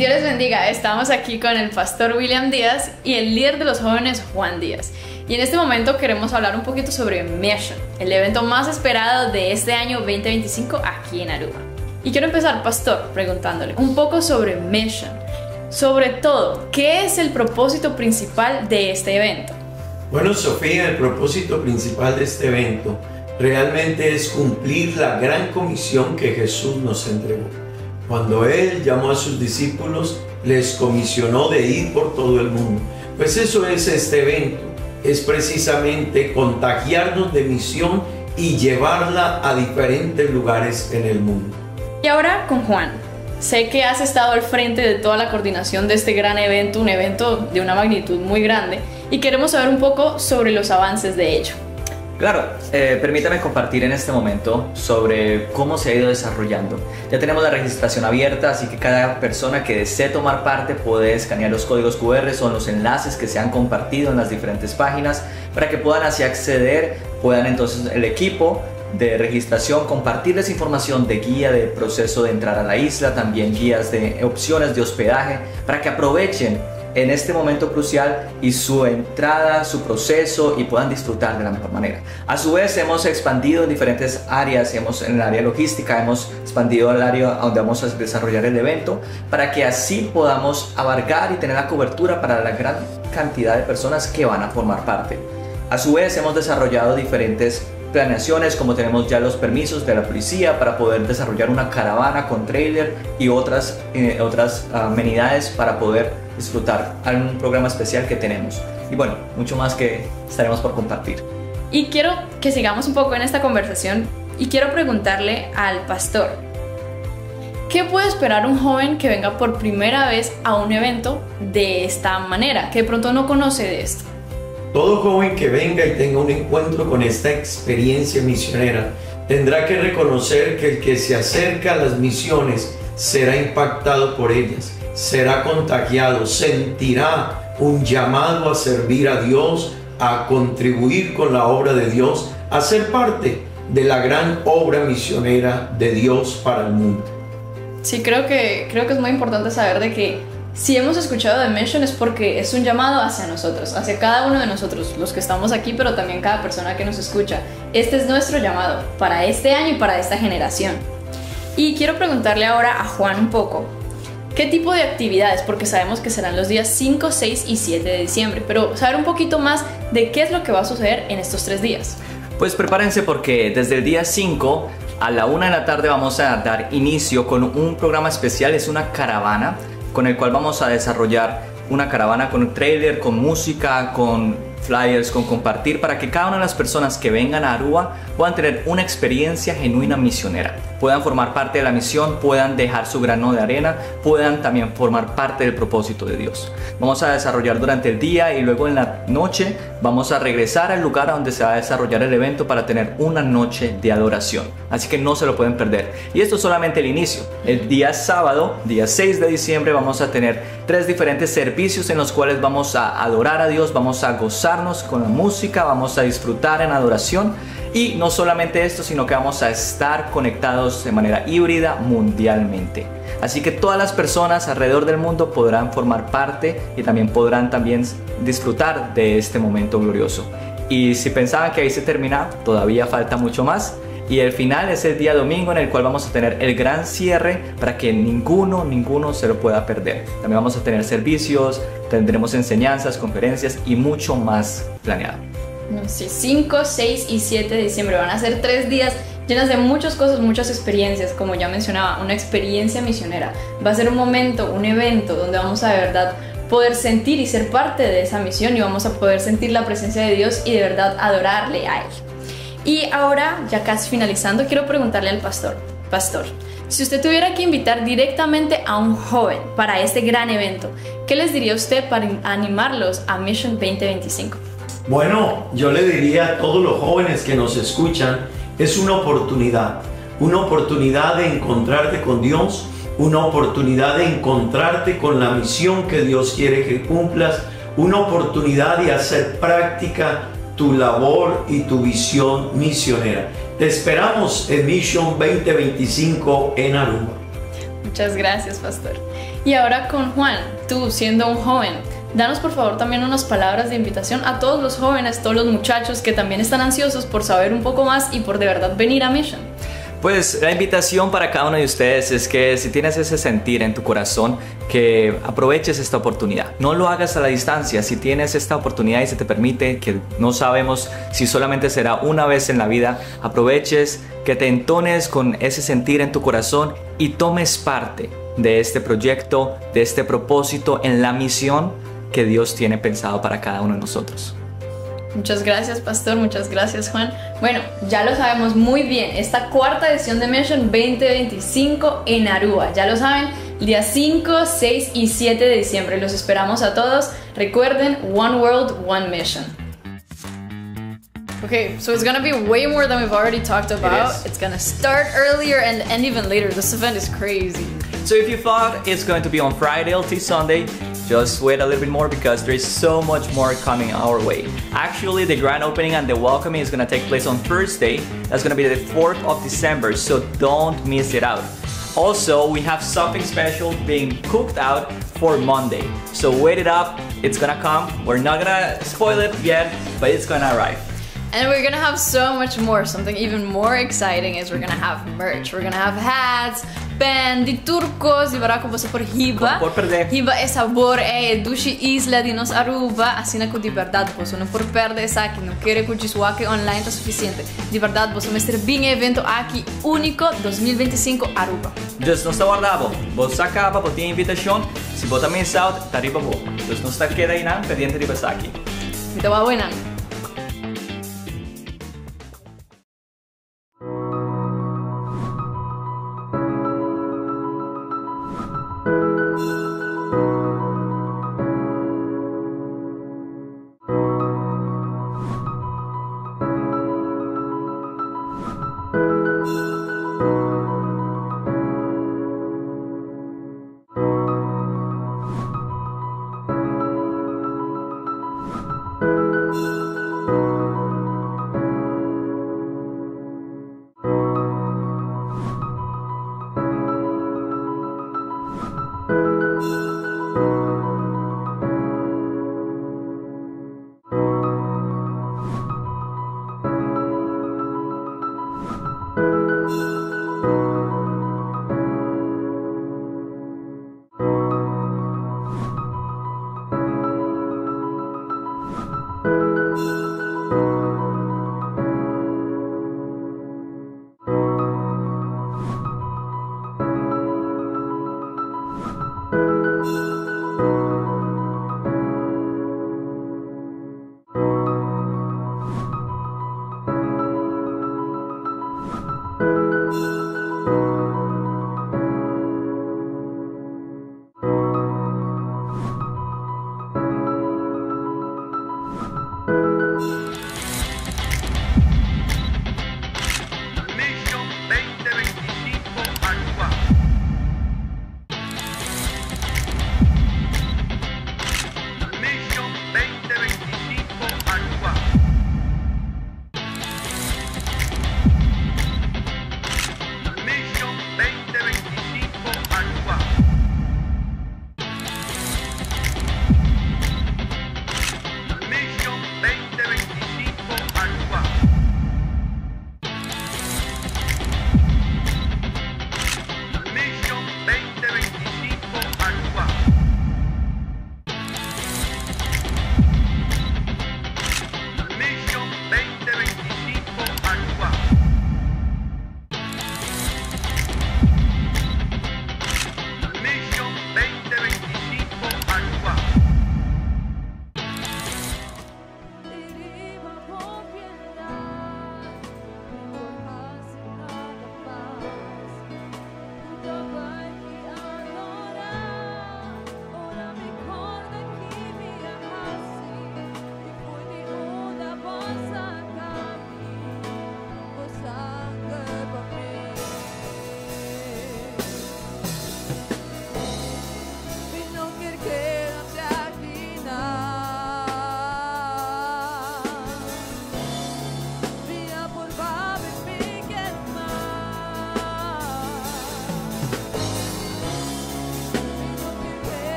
Dios les bendiga, estamos aquí con el pastor William Díaz y el líder de los jóvenes Juan Díaz. Y en este momento queremos hablar un poquito sobre Mission, el evento más esperado de este año 2025 aquí en Aruba. Y quiero empezar, pastor, preguntándole un poco sobre Mission. Sobre todo, ¿qué es el propósito principal de este evento? Bueno, Sofía, el propósito principal de este evento realmente es cumplir la gran comisión que Jesús nos entregó. Cuando Él llamó a sus discípulos, les comisionó de ir por todo el mundo. Pues eso es este evento, es precisamente contagiarnos de misión y llevarla a diferentes lugares en el mundo. Y ahora con Juan. Sé que has estado al frente de toda la coordinación de este gran evento, un evento de una magnitud muy grande, y queremos saber un poco sobre los avances de ello. Claro, permítame compartir en este momento sobre cómo se ha ido desarrollando. Ya tenemos la registración abierta, así que cada persona que desee tomar parte puede escanear los códigos QR, son los enlaces que se han compartido en las diferentes páginas, para que puedan así acceder, puedan entonces el equipo de registración compartirles información de guía de proceso de entrar a la isla, también guías de opciones de hospedaje, para que aprovechen en este momento crucial y su entrada, su proceso, y puedan disfrutar de la mejor manera. A su vez hemos expandido en diferentes áreas, en el área logística, hemos expandido el área donde vamos a desarrollar el evento, para que así podamos abarcar y tener la cobertura para la gran cantidad de personas que van a formar parte. A su vez hemos desarrollado diferentes planeaciones, como tenemos ya los permisos de la policía para poder desarrollar una caravana con trailer y otras amenidades para poder disfrutar un programa especial que tenemos. Y bueno, mucho más que estaremos por compartir. Y quiero que sigamos un poco en esta conversación y quiero preguntarle al pastor, ¿qué puede esperar un joven que venga por primera vez a un evento de esta manera, que de pronto no conoce de esto? Todo joven que venga y tenga un encuentro con esta experiencia misionera tendrá que reconocer que el que se acerca a las misiones será impactado por ellas, será contagiado, sentirá un llamado a servir a Dios, a contribuir con la obra de Dios, a ser parte de la gran obra misionera de Dios para el mundo. Sí, creo que es muy importante saber de que si hemos escuchado de Mission es porque es un llamado hacia nosotros, hacia cada uno de nosotros, los que estamos aquí, pero también cada persona que nos escucha. Este es nuestro llamado para este año y para esta generación. Y quiero preguntarle ahora a Juan un poco, ¿qué tipo de actividades? Porque sabemos que serán los días 5, 6 y 7 de diciembre, pero saber un poquito más de qué es lo que va a suceder en estos 3 días. Pues prepárense, porque desde el día 5 a la 1 de la tarde vamos a dar inicio con un programa especial, es una caravana, con el cual vamos a desarrollar una caravana con un trailer, con música, con flyers, con compartir, para que cada una de las personas que vengan a Aruba puedan tener una experiencia genuina misionera, puedan formar parte de la misión, puedan dejar su grano de arena, puedan también formar parte del propósito de Dios. Vamos a desarrollar durante el día y luego en la noche vamos a regresar al lugar donde se va a desarrollar el evento para tener una noche de adoración, así que no se lo pueden perder. Y esto es solamente el inicio. El día sábado, día 6 de diciembre, vamos a tener 3 diferentes servicios en los cuales vamos a adorar a Dios, vamos a gozarnos con la música, vamos a disfrutar en adoración. Y no solamente esto, sino que vamos a estar conectados de manera híbrida mundialmente. Así que todas las personas alrededor del mundo podrán formar parte y también podrán disfrutar de este momento glorioso. Y si pensaban que ahí se termina, todavía falta mucho más. Y el final es el día domingo, en el cual vamos a tener el gran cierre para que ninguno se lo pueda perder. También vamos a tener servicios, tendremos enseñanzas, conferencias y mucho más planeado. Sí, 5, 6 y 7 de diciembre van a ser 3 días llenas de muchas cosas, muchas experiencias, como ya mencionaba, una experiencia misionera. Va a ser un momento, un evento donde vamos a de verdad poder sentir y ser parte de esa misión, y vamos a poder sentir la presencia de Dios y de verdad adorarle a Él. Y ahora, ya casi finalizando, quiero preguntarle al pastor, si usted tuviera que invitar directamente a un joven para este gran evento, ¿qué les diría usted para animarlos a Mission 2025? Bueno, yo le diría a todos los jóvenes que nos escuchan, es una oportunidad de encontrarte con Dios, una oportunidad de encontrarte con la misión que Dios quiere que cumplas, una oportunidad de hacer práctica tu labor y tu visión misionera. Te esperamos en Mission 2025 en Aruba. Muchas gracias, pastor. Y ahora con Juan, tú siendo un joven, danos por favor también unas palabras de invitación a todos los jóvenes, todos los muchachos que también están ansiosos por saber un poco más y por de verdad venir a Mission. Pues la invitación para cada uno de ustedes es que si tienes ese sentir en tu corazón, que aproveches esta oportunidad. No lo hagas a la distancia. Si tienes esta oportunidad y se te permite, que no sabemos si solamente será una vez en la vida, aproveches, que te entones con ese sentir en tu corazón y tomes parte de este proyecto, de este propósito en la misión que Dios tiene pensado para cada uno de nosotros. Muchas gracias, pastor, muchas gracias, Juan. Bueno, ya lo sabemos muy bien, esta cuarta edición de Mission 2025 en Aruba, ya lo saben, el día 5, 6 y 7 de diciembre, los esperamos a todos. Recuerden, One World, One Mission. Okay, so it's gonna be way more than we've already talked about. It's gonna start earlier and end even later. This event is crazy. So if you thought it's going to be on Friday till Sunday, just wait a little bit more because there is so much more coming our way. Actually, the grand opening and the welcoming is going to take place on Thursday. That's going to be the 4th of December, so don't miss it out. Also, we have something special being cooked out for Monday. So wait it up, it's going to come. We're not going to spoil it yet, but it's going to arrive. And we're gonna have so much more. Something even more exciting is we're gonna have merch. We're gonna have hats, pen di turcos, di barako po sa por hiba. Hiba e sabor e dushi isla di nos Aruba. Assim na ko di verdade po. So não por perder essa aqui. Não quero que o aqui online tá suficiente. De verdade, vos mestre bem evento aqui único 2025 Aruba. Just não está guardado. Vos acaba, vos tiene invitación. Si vos también está, está arriba vos. Just no está queda ahí nada pendiente de pasar aquí. Te va buena.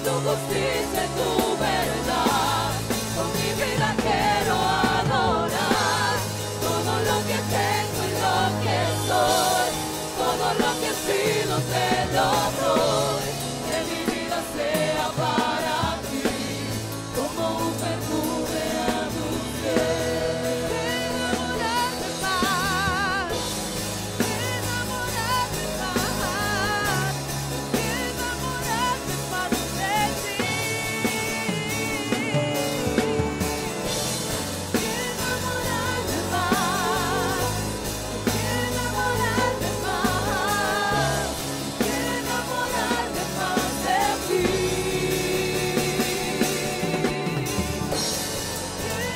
tu justicia y tu verdad. Con mi vida quiero adorar. Todo lo que tengo y lo que soy, todo lo que he sido te lo doy. Que mi vida sea para ti, como un perfume a tus pies. Enamorarme más, enamorarme más, enamorarme más de ti. Enamorarme más, enamorarme más, enamorarme más de ti.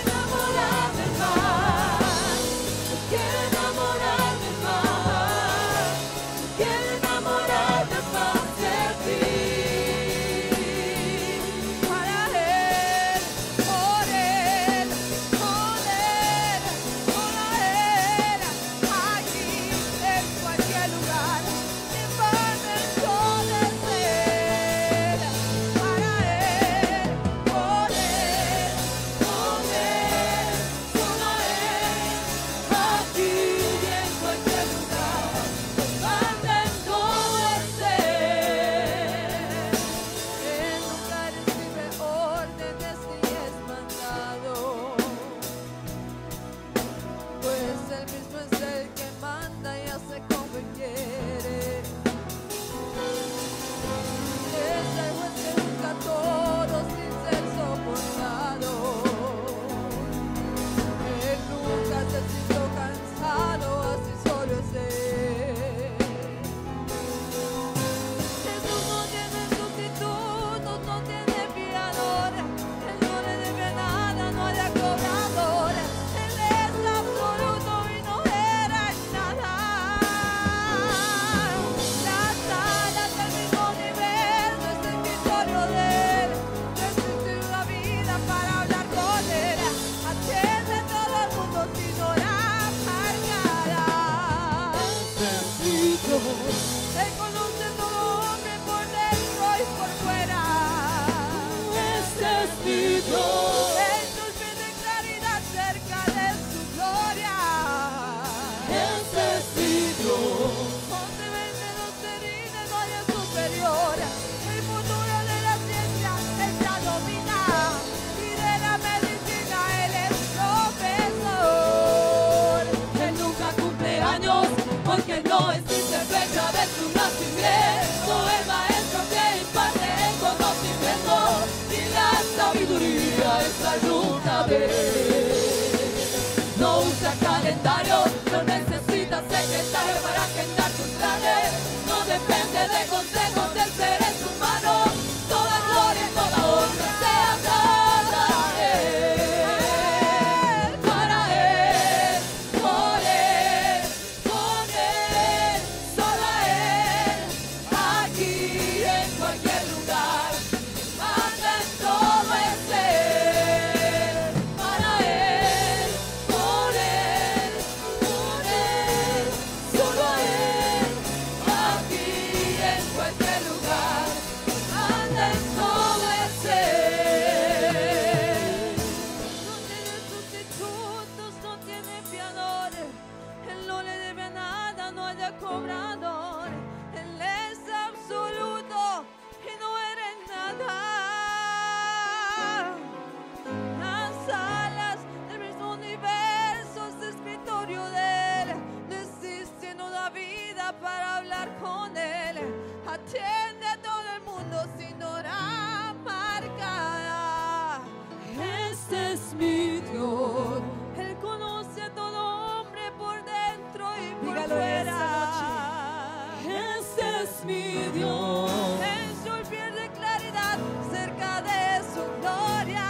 Enamorarme más, enamorarme más, enamorarme más de ti. Para Él, por Él, con Él, para Él, aquí en cualquier lugar, mi momento de ser. Para Él, por Él, con Él, solo Él, aquí y en cualquier lugar, manda en todo el ser. En lugares recibe órdenes y es mandado, pues Él mismo es el que manda y hace como Él quiere. Es el juez que juzga a todos sin ser soportado. Él nunca se sintió cansado, así solo es Él. Jesús no tiene sustituto, no tiene fiador. Él no le debe nada, no haya cobrador. Él es absoluto y no era nada. Las alas del mismo nivel, no es escritorio de Él. No existe una vida para hablar con Él. Atiende a todo el mundo si no la amargará. Él conoce todo hombre por dentro y por fuera. Este es mi Dios. Él nos pide claridad cerca de su gloria. Este es mi Dios. Donde vence los heridos no hay superior. El futuro de la ciencia Él ya domina. Y de la medicina Él es profesor. Él nunca cumple años porque no existe fecha de su nacimiento. El maestro que imparte el conocimiento y la sabiduría está nunca vez. No usa calendario, no necesita secretario para agendar tus planes. No depende de consejos de seres humanos. Toda gloria y toda honra sea dada a Él. Para Él, por Él, con Él, solo a Él, aquí en cualquier lugar, manda en todo el ser. Para Él, por Él, con Él, solo a Él, aquí en cualquier lugar, manda en todo el ser. No tiene sustitutos, no tiene fiadores. Él no le debe nada, no haya cobrador. Él es absoluto y no eres nada. Las alas del mismo universo es escritorio de Él. No existe una vida para hablar con Él. Atiende a todo el mundo sin hora marcada. Este es mi Dios. Él conoce a todo hombre por dentro y por fuera. Este es mi Dios. El sol pierde claridad cerca de su gloria.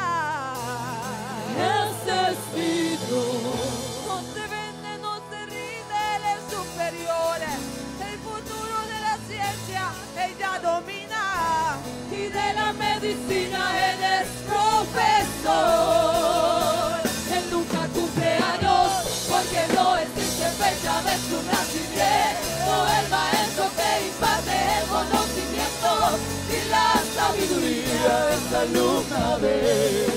Este es mi Dios. No se vende, no se rinde, Él es superior. El futuro de la ciencia ella domina. Y de la medicina Él es profesor. Él nunca cumple años porque no existe fecha de su nacimiento. El maestro que imparte el conocimiento y la sabiduría esta luna ve.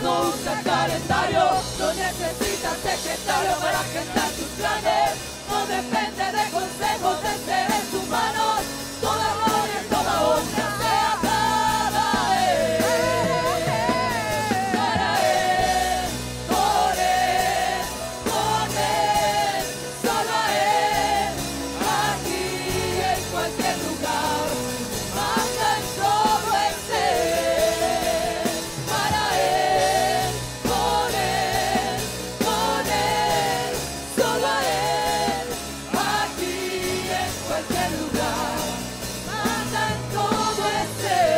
No usa calendario, no necesitas secretario para agendar tus planes. No depende de consejos de seres humanos. Toda gloria y toda honra sea para Él. Para Él, por Él, con Él, solo a Él. Aquí en cualquier lugar, manda en todo es Él. Para Él, con Él, solo a Él. Aquí en cualquier lugar, manda en todo es Él.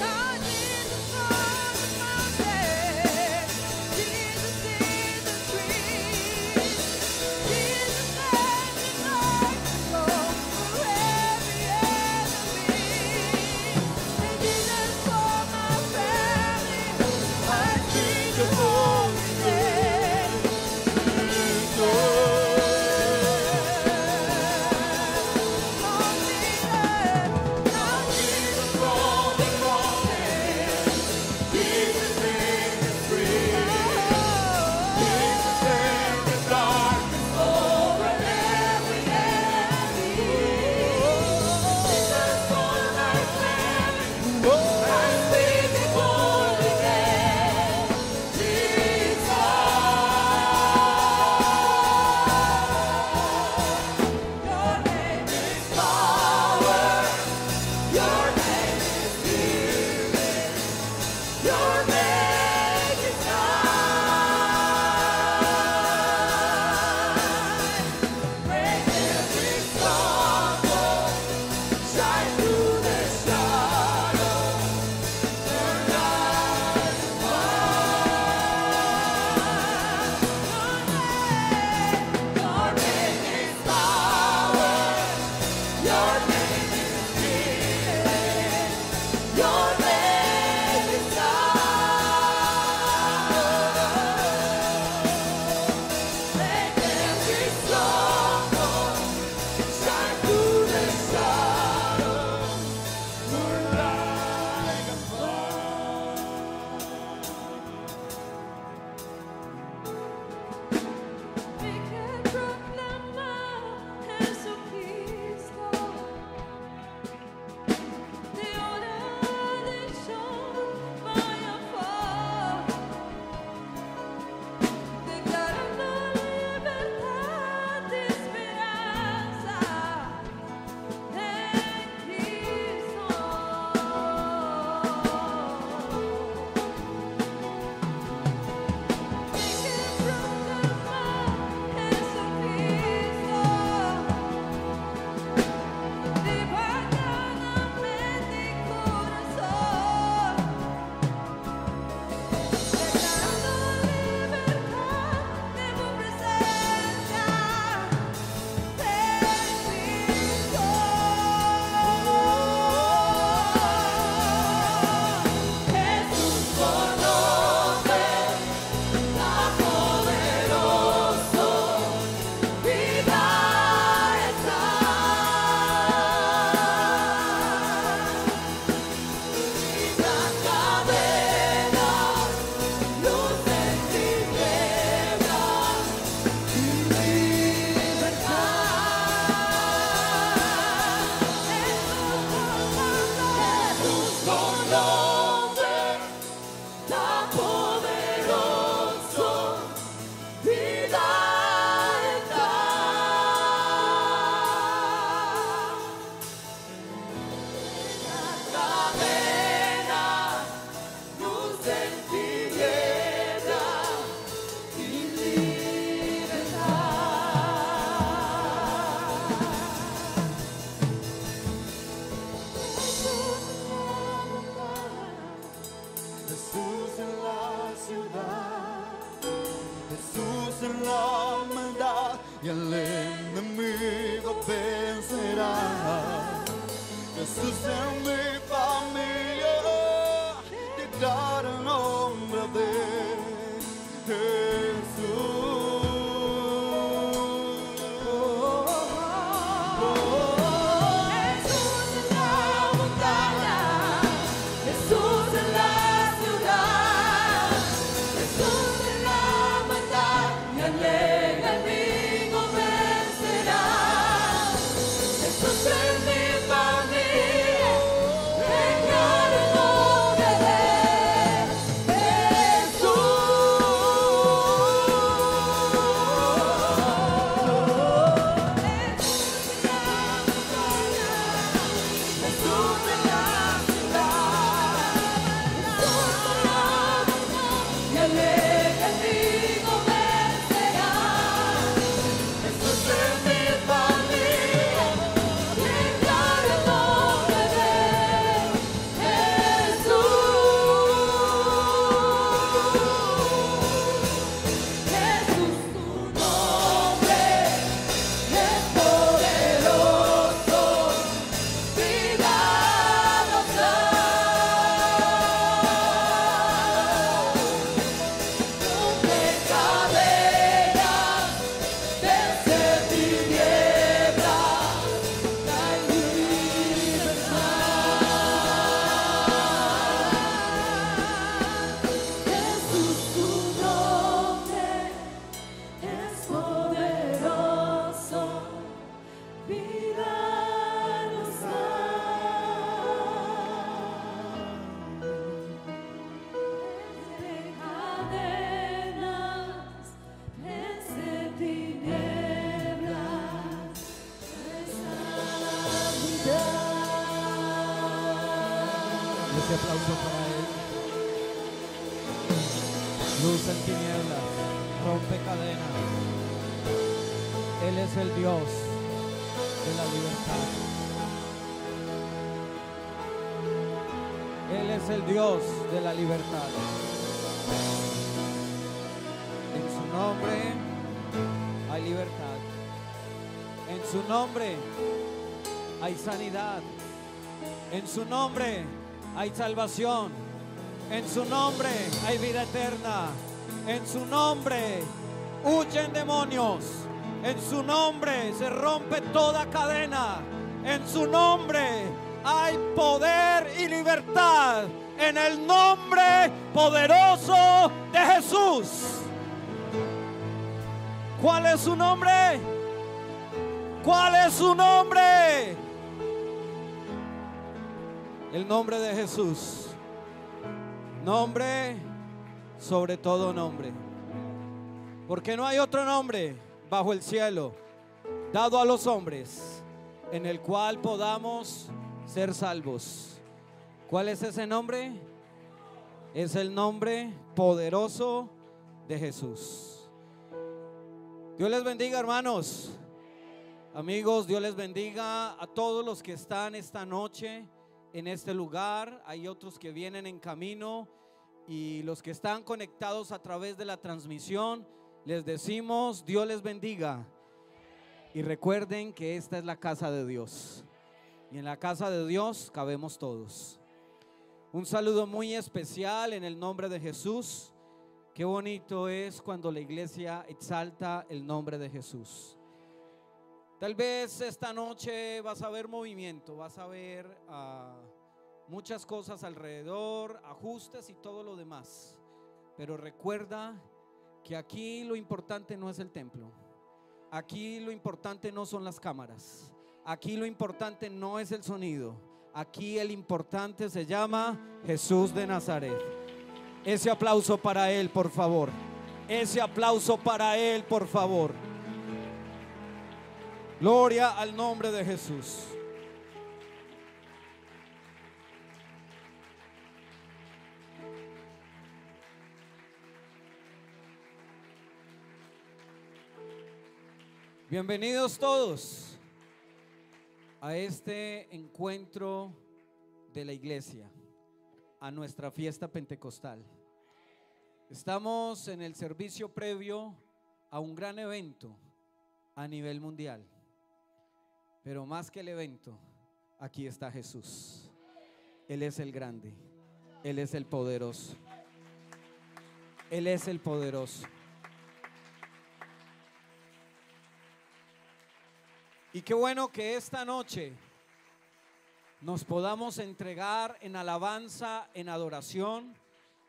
God is on the mountain, Jesus in the trees, Jesus standing like a stone for every enemy, and Jesus for my family. I sing your holy name, Jesus. y el enemigo vencerá. Jesús en mi familia, declara el nombre de Jesús. Jesús en Ese aplauso para Él. Luz en tinieblas, rompe cadenas. Él es el Dios de la libertad. Él es el Dios de la libertad. En su nombre hay libertad. En su nombre hay sanidad. En su nombre hay salvación. En su nombre hay vida eterna. En su nombre huyen demonios. En su nombre se rompe toda cadena. En su nombre hay poder y libertad. En el nombre poderoso de Jesús. ¿Cuál es su nombre? ¿Cuál es su nombre? El nombre de Jesús. Nombre sobre todo nombre. Porque no hay otro nombre bajo el cielo dado a los hombres en el cual podamos ser salvos. ¿Cuál es ese nombre? Es el nombre poderoso de Jesús. Dios les bendiga, hermanos. Amigos, Dios les bendiga a todos los que están esta noche en este lugar. Hay otros que vienen en camino y los que están conectados a través de la transmisión, les decimos Dios les bendiga. Y recuerden que esta es la casa de Dios. Y en la casa de Dios cabemos todos. Un saludo muy especial en el nombre de Jesús. Qué bonito es cuando la iglesia exalta el nombre de Jesús. Tal vez esta noche vas a ver movimiento, vas a ver muchas cosas alrededor, ajustes y todo lo demás. Pero recuerda que aquí lo importante no es el templo. Aquí lo importante no son las cámaras. Aquí lo importante no es el sonido. Aquí el importante se llama Jesús de Nazaret. Ese aplauso para Él, por favor. Ese aplauso para Él, por favor. Gloria al nombre de Jesús. Bienvenidos todos a este encuentro de la iglesia, a nuestra fiesta pentecostal. Estamos en el servicio previo a un gran evento a nivel mundial. Pero más que el evento, aquí está Jesús. Él es el grande, Él es el poderoso. Él es el poderoso. Y qué bueno que esta noche nos podamos entregar en alabanza, en adoración.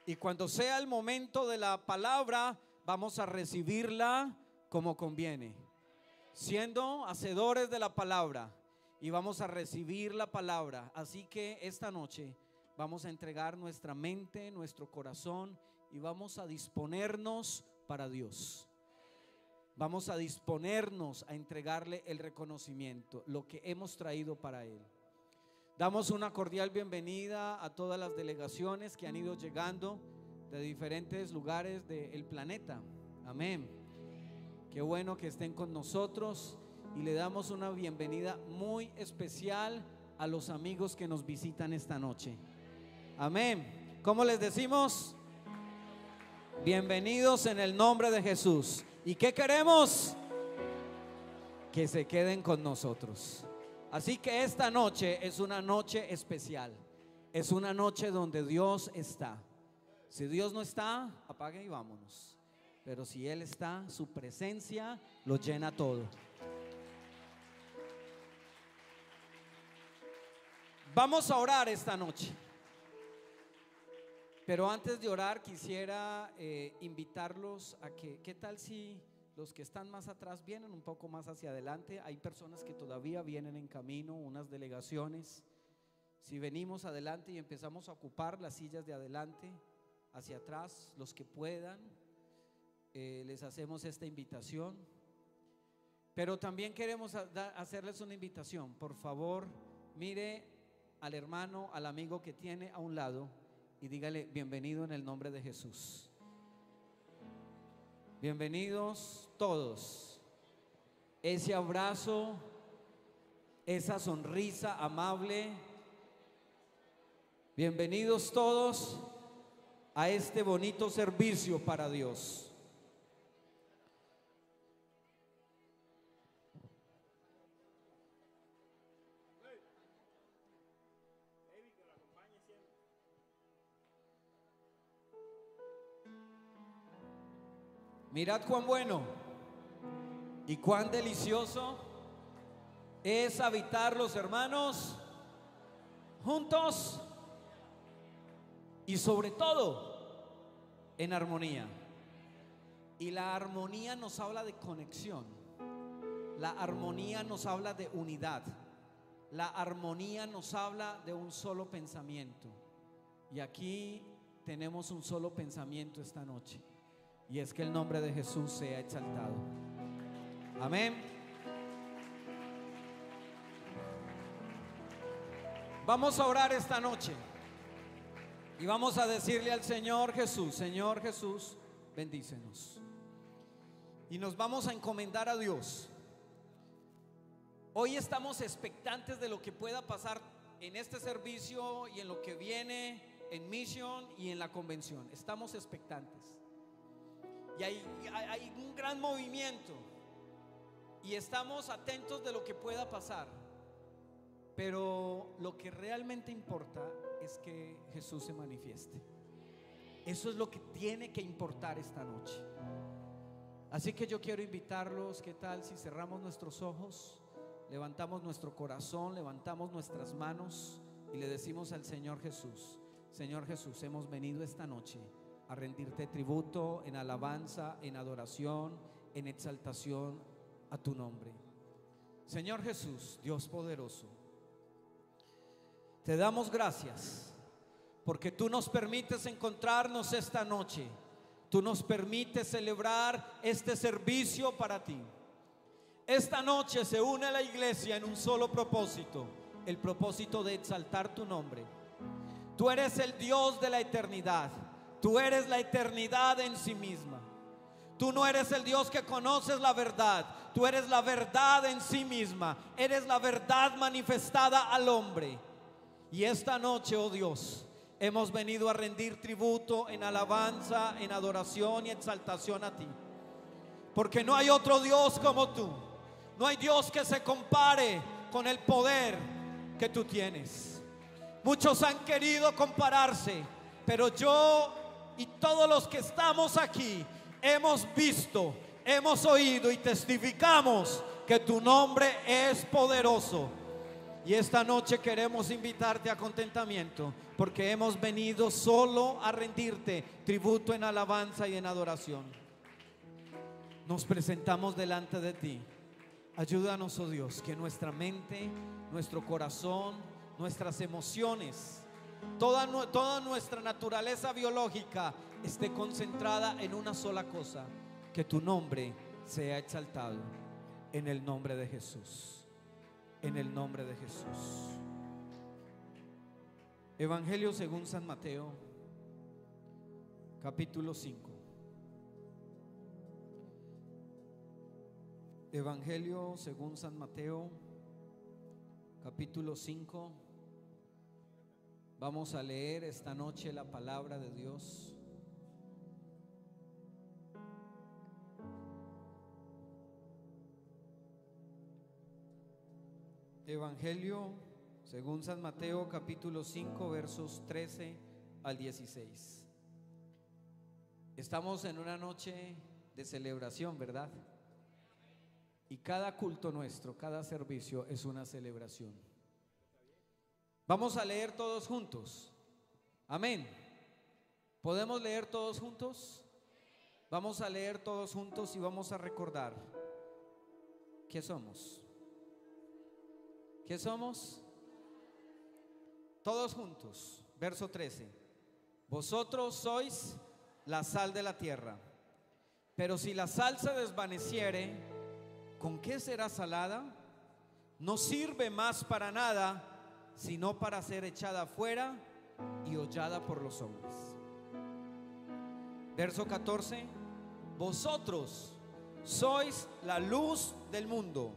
Y cuando sea el momento de la palabra, vamos a recibirla como conviene, siendo hacedores de la palabra, y vamos a recibir la palabra. Así que esta noche vamos a entregar nuestra mente, nuestro corazón, y vamos a disponernos para Dios. Vamos a disponernos a entregarle el reconocimiento, lo que hemos traído para Él. Damos una cordial bienvenida a todas las delegaciones que han ido llegando de diferentes lugares del planeta. Amén. Qué bueno que estén con nosotros, y le damos una bienvenida muy especial a los amigos que nos visitan esta noche. Amén. ¿Cómo les decimos? Bienvenidos en el nombre de Jesús. ¿Y qué queremos? Que se queden con nosotros. Así que esta noche es una noche especial. Es una noche donde Dios está. Si Dios no está, apague y vámonos. Pero si Él está, su presencia lo llena todo. Vamos a orar esta noche. Pero antes de orar quisiera invitarlos a que, ¿qué tal si los que están más atrás vienen un poco más hacia adelante? Hay personas que todavía vienen en camino, unas delegaciones. Si venimos adelante y empezamos a ocupar las sillas de adelante, hacia atrás, los que puedan, les hacemos esta invitación. Pero también queremos hacerles una invitación. Por favor, mire al hermano, al amigo que tiene a un lado y dígale: bienvenido en el nombre de Jesús. Bienvenidos todos. Ese abrazo, esa sonrisa amable. Bienvenidos todos a este bonito servicio para Dios. Mirad cuán bueno y cuán delicioso es habitar los hermanos juntos y sobre todo en armonía. Y la armonía nos habla de conexión. La armonía nos habla de unidad. La armonía nos habla de un solo pensamiento. Y aquí tenemos un solo pensamiento esta noche, y es que el nombre de Jesús sea exaltado. Amén. Vamos a orar esta noche y vamos a decirle al Señor Jesús: Señor Jesús, bendícenos. Y nos vamos a encomendar a Dios. Hoy estamos expectantes de lo que pueda pasar en este servicio y en lo que viene en Mission y en la convención. Estamos expectantes. Y hay un gran movimiento y estamos atentos de lo que pueda pasar. Pero lo que realmente importa es que Jesús se manifieste. Eso es lo que tiene que importar esta noche. Así que yo quiero invitarlos: ¿qué tal si cerramos nuestros ojos, levantamos nuestro corazón, levantamos nuestras manos y le decimos al Señor Jesús: Señor Jesús, hemos venido esta noche a rendirte tributo en alabanza, en adoración, en exaltación a tu nombre. Señor Jesús, Dios poderoso, te damos gracias porque tú nos permites encontrarnos esta noche. Tú nos permites celebrar este servicio para ti. Esta noche se une la iglesia en un solo propósito: el propósito de exaltar tu nombre. Tú eres el Dios de la eternidad. Tú eres la eternidad en sí misma. Tú no eres el Dios que conoces la verdad. Tú eres la verdad en sí misma. Eres la verdad manifestada al hombre. Y esta noche, oh Dios, hemos venido a rendir tributo en alabanza, en adoración y exaltación a ti. Porque no hay otro Dios como tú. No hay Dios que se compare con el poder que tú tienes. Muchos han querido compararse, pero yo y todos los que estamos aquí hemos visto, hemos oído y testificamos que tu nombre es poderoso. Y esta noche queremos invitarte a contentamiento, porque hemos venido solo a rendirte tributo en alabanza y en adoración. Nos presentamos delante de ti. Ayúdanos, oh Dios, que nuestra mente, nuestro corazón, nuestras emociones, toda nuestra naturaleza biológica esté concentrada en una sola cosa: que tu nombre sea exaltado. En el nombre de Jesús. En el nombre de Jesús. Evangelio según San Mateo, capítulo 5. Evangelio según San Mateo, capítulo 5. Vamos a leer esta noche la palabra de Dios. Evangelio según San Mateo, capítulo 5, versos 13 al 16. Estamos en una noche de celebración, ¿verdad? Y cada culto nuestro, cada servicio es una celebración. Vamos a leer todos juntos. Amén. ¿Podemos leer todos juntos? Vamos a leer todos juntos y vamos a recordar ¿qué somos? ¿Qué somos? Todos juntos. Verso 13. Vosotros sois la sal de la tierra. Pero si la sal se desvaneciere, ¿con qué será salada? No sirve más para nada, sino para ser echada fuera y hollada por los hombres. Verso 14: vosotros sois la luz del mundo.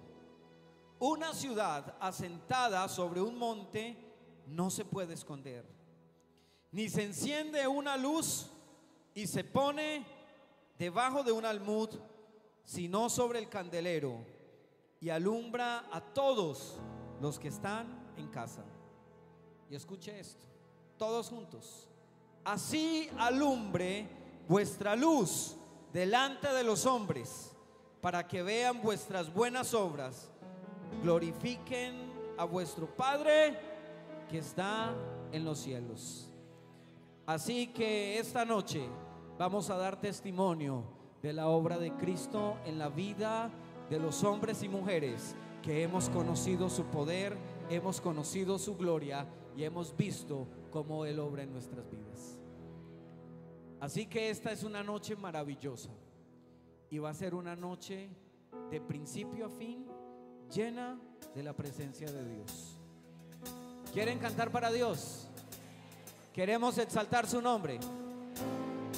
Una ciudad asentada sobre un monte no se puede esconder, ni se enciende una luz y se pone debajo de un almud, sino sobre el candelero, y alumbra a todos los que están en casa. Y escuche esto, todos juntos: así alumbre vuestra luz delante de los hombres, para que vean vuestras buenas obras, glorifiquen a vuestro Padre que está en los cielos. Así que esta noche vamos a dar testimonio de la obra de Cristo en la vida de los hombres y mujeres que hemos conocido su poder, hemos conocido su gloria y hemos visto cómo Él obra en nuestras vidas. Así que esta es una noche maravillosa y va a ser una noche de principio a fin llena de la presencia de Dios. ¿Quieren cantar para Dios? Queremos exaltar su nombre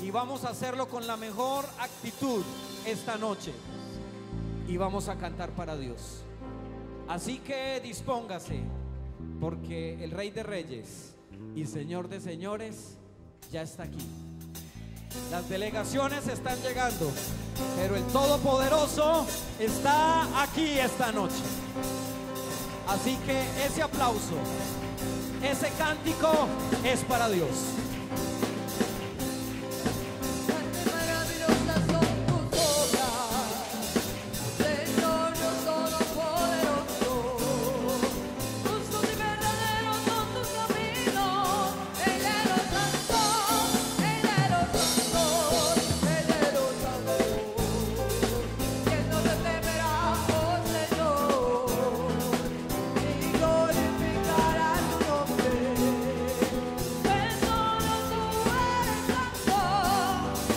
y vamos a hacerlo con la mejor actitud esta noche y vamos a cantar para Dios. Así que dispóngase, porque el Rey de Reyes y Señor de Señores ya está aquí. Las delegaciones están llegando, pero el Todopoderoso está aquí esta noche. Así que ese aplauso, ese cántico es para Dios. Maravillosas son tus obras, Señor Dios Todopoderoso. Justos y verdaderos son tus caminos, el de los santos, el de los santos, el de los santos. ¿Quién no te temerá, oh Señor, y glorificará tu nombre? Pues solo tú eres santo,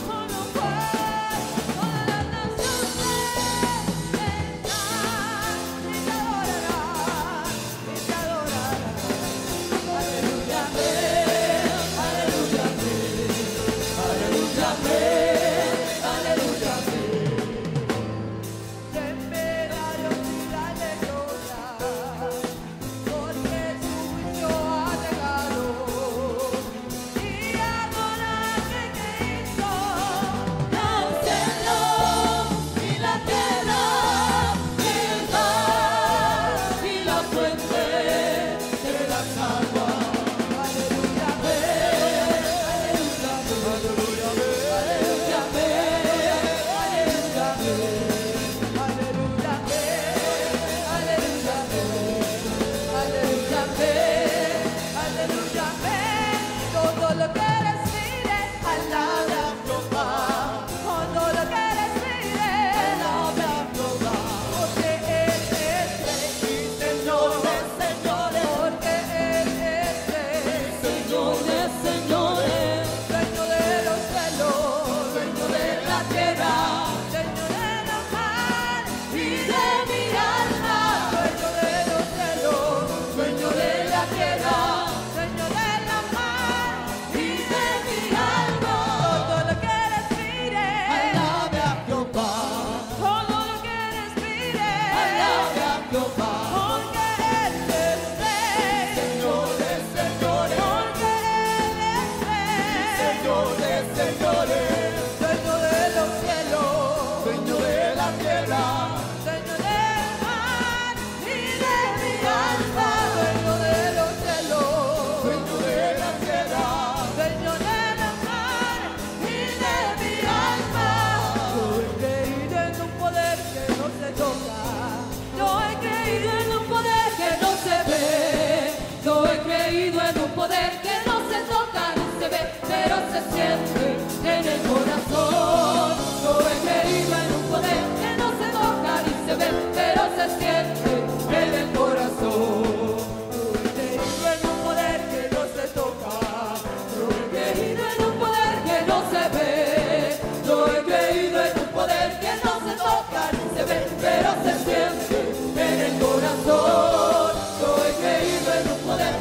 solo juez, todas las naciones vendrán y te adorarán, y te adorarán. Aleluya, amén, aleluya, amén, aleluya, amén, aleluya, amén. Temer a Dios y dale gloria, porque su juicio ha llegado, y adorar al que hizo los cielos y la tierra, y el mar y la fuente de las aguas. Aleluya, amén, aleluya, aleluya, aleluya, aleluya, aleluya, aleluya, aleluya, todo lo que respire, alabe a Jehová. Todo lo que respire, alabe a Jehová. Porque Él es Rey y Señor de señores. Porque Él es Rey, Señor de señores. Dueño de los cielos, dueño de la tierra, dueño de la mar y de mi alma. Dueño de los cielos, dueño de la tierra, dueño de la mar y de mi alma. Todo lo que respire, alabe a Jehová. Todo lo que respire, alabe a Jehová. Porque Él es Rey, Señor de señores. Porque Él es Rey, Señor de señores. Dueño de los cielos, dueño de la tierra, dueño del mar y de mi alma. Dueño de los cielos, dueño de la tierra, dueño de la mar y de mi alma. Yo he creído en un poder que no se toca. Yo he creído en un poder que no se ve. Yo he creído en un poder que no se toca ni se ve, pero se siente en el corazón. Yo he creído en un poder que no se toca ni se ve, pero se siente en el corazón. Yo he creído en un poder que no se toca. Yo he creído en un poder que no se ve. Yo he creído en un poder que no se toca ni se ve, pero se siente en el corazón. Yo he creído en un poder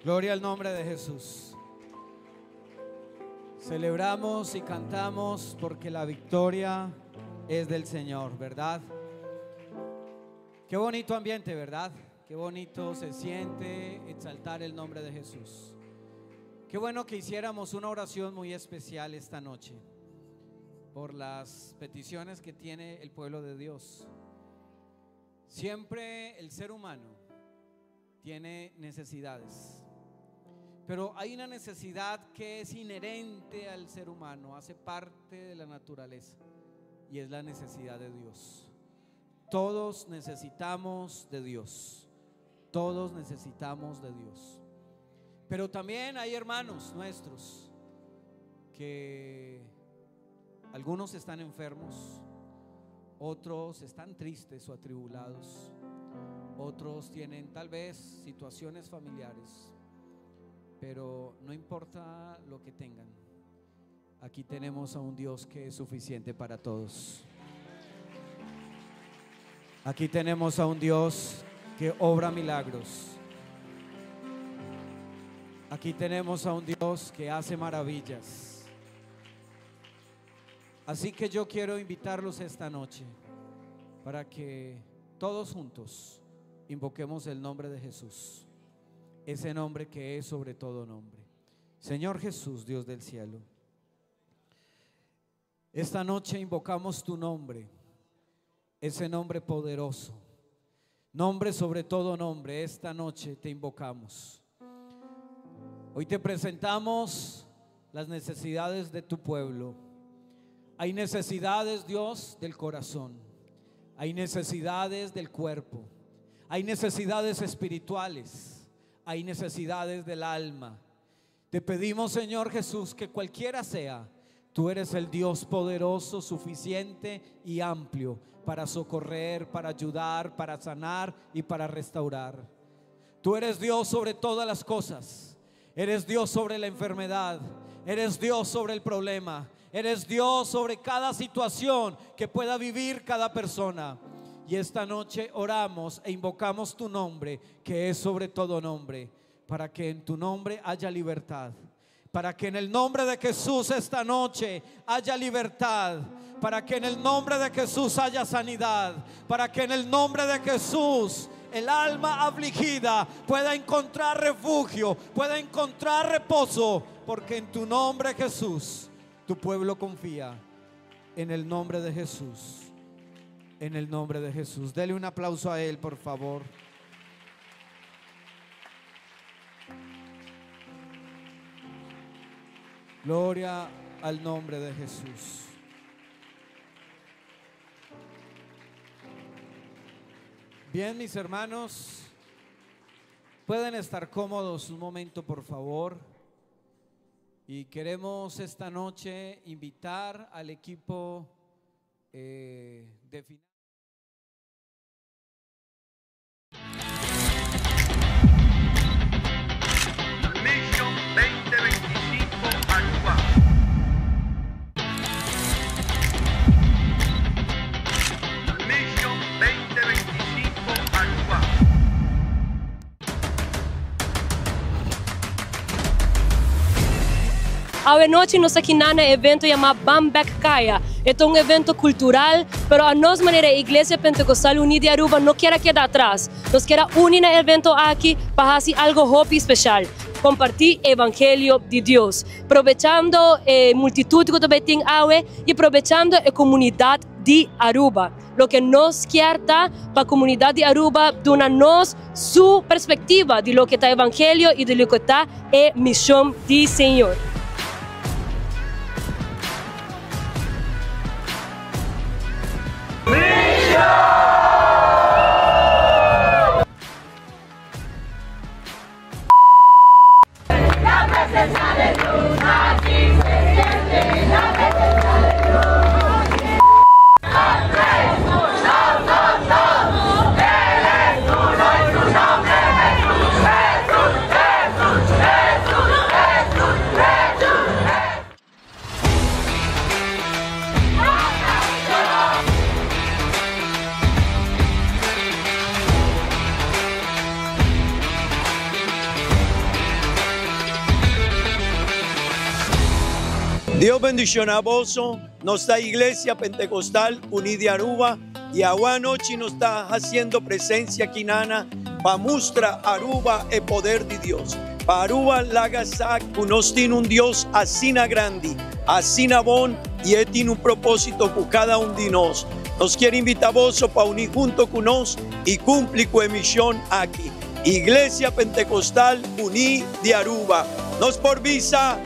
Gloria al nombre de Jesús. Celebramos y cantamos porque la victoria es del Señor, ¿verdad? Qué bonito ambiente, ¿verdad? Qué bonito se siente exaltar el nombre de Jesús. Qué bueno que hiciéramos una oración muy especial esta noche por las peticiones que tiene el pueblo de Dios. Siempre el ser humano tiene necesidades, pero hay una necesidad que es inherente al ser humano, hace parte de la naturaleza, y es la necesidad de Dios. Todos necesitamos de Dios. Todos necesitamos de Dios. Pero también hay hermanos nuestros que algunos están enfermos, otros están tristes o atribulados, otros tienen tal vez situaciones familiares, pero no importa lo que tengan, aquí tenemos a un Dios que es suficiente para todos. Aquí tenemos a un Dios que obra milagros. Aquí tenemos a un Dios que hace maravillas. Así que yo quiero invitarlos esta noche para que todos juntos invoquemos el nombre de Jesús, ese nombre que es sobre todo nombre. Señor Jesús, Dios del cielo, esta noche invocamos tu nombre, ese nombre poderoso, nombre sobre todo nombre. Esta noche te invocamos. Hoy te presentamos las necesidades de tu pueblo. Hay necesidades, Dios, del corazón. Hay necesidades del cuerpo. Hay necesidades espirituales. Hay necesidades del alma. Te pedimos, Señor Jesús, que cualquiera sea, tú eres el Dios poderoso, suficiente y amplio para socorrer, para ayudar, para sanar y para restaurar. Tú eres Dios sobre todas las cosas. Eres Dios sobre la enfermedad. Eres Dios sobre el problema. Eres Dios sobre cada situación que pueda vivir cada persona. Y esta noche oramos e invocamos tu nombre, que es sobre todo nombre, para que en tu nombre haya libertad. Para que en el nombre de Jesús esta noche haya libertad. Para que en el nombre de Jesús haya sanidad. Para que en el nombre de Jesús el alma afligida pueda encontrar refugio, pueda encontrar reposo. Porque en tu nombre, Jesús, tu pueblo confía. En el nombre de Jesús. En el nombre de Jesús. Dele un aplauso a él, por favor. Gloria al nombre de Jesús. Bien, mis hermanos, pueden estar cómodos un momento, por favor. Y queremos esta noche invitar al equipo de final. Mission 2025 Aruba. Mission 2025 Aruba. Hoje nós aqui na evento chamado Bambek Kaya. É um evento cultural, mas a nossa maneira a Igreja Pentecostal Unida de Aruba não quer quedar atrás. Nós queremos unir o evento aqui para fazer algo hobby especial. Compartir o Evangelho de Deus. Aproveitando a multitude que também tem água e aproveitando a comunidade de Aruba. Lo que nos quer dar para a comunidade de Aruba, dando-nos sua perspectiva de lo que está o Evangelho e de lo que está a missão do Senhor. Deus bendicionar a vosso, nossa igreja pentecostal unida de Aruba, y agora noche nos está haciendo presencia aquí nana para mostrar Aruba el poder de Dios. Para Aruba lagasak nos tiene un Dios así na grande, así na bon, y él tiene un propósito por cada uno de nosotros. Nos quiere invitar a vos para unir junto con nosotros y cumplir con la misión aquí. Iglesia Pentecostal Unida de Aruba. Nos por visa.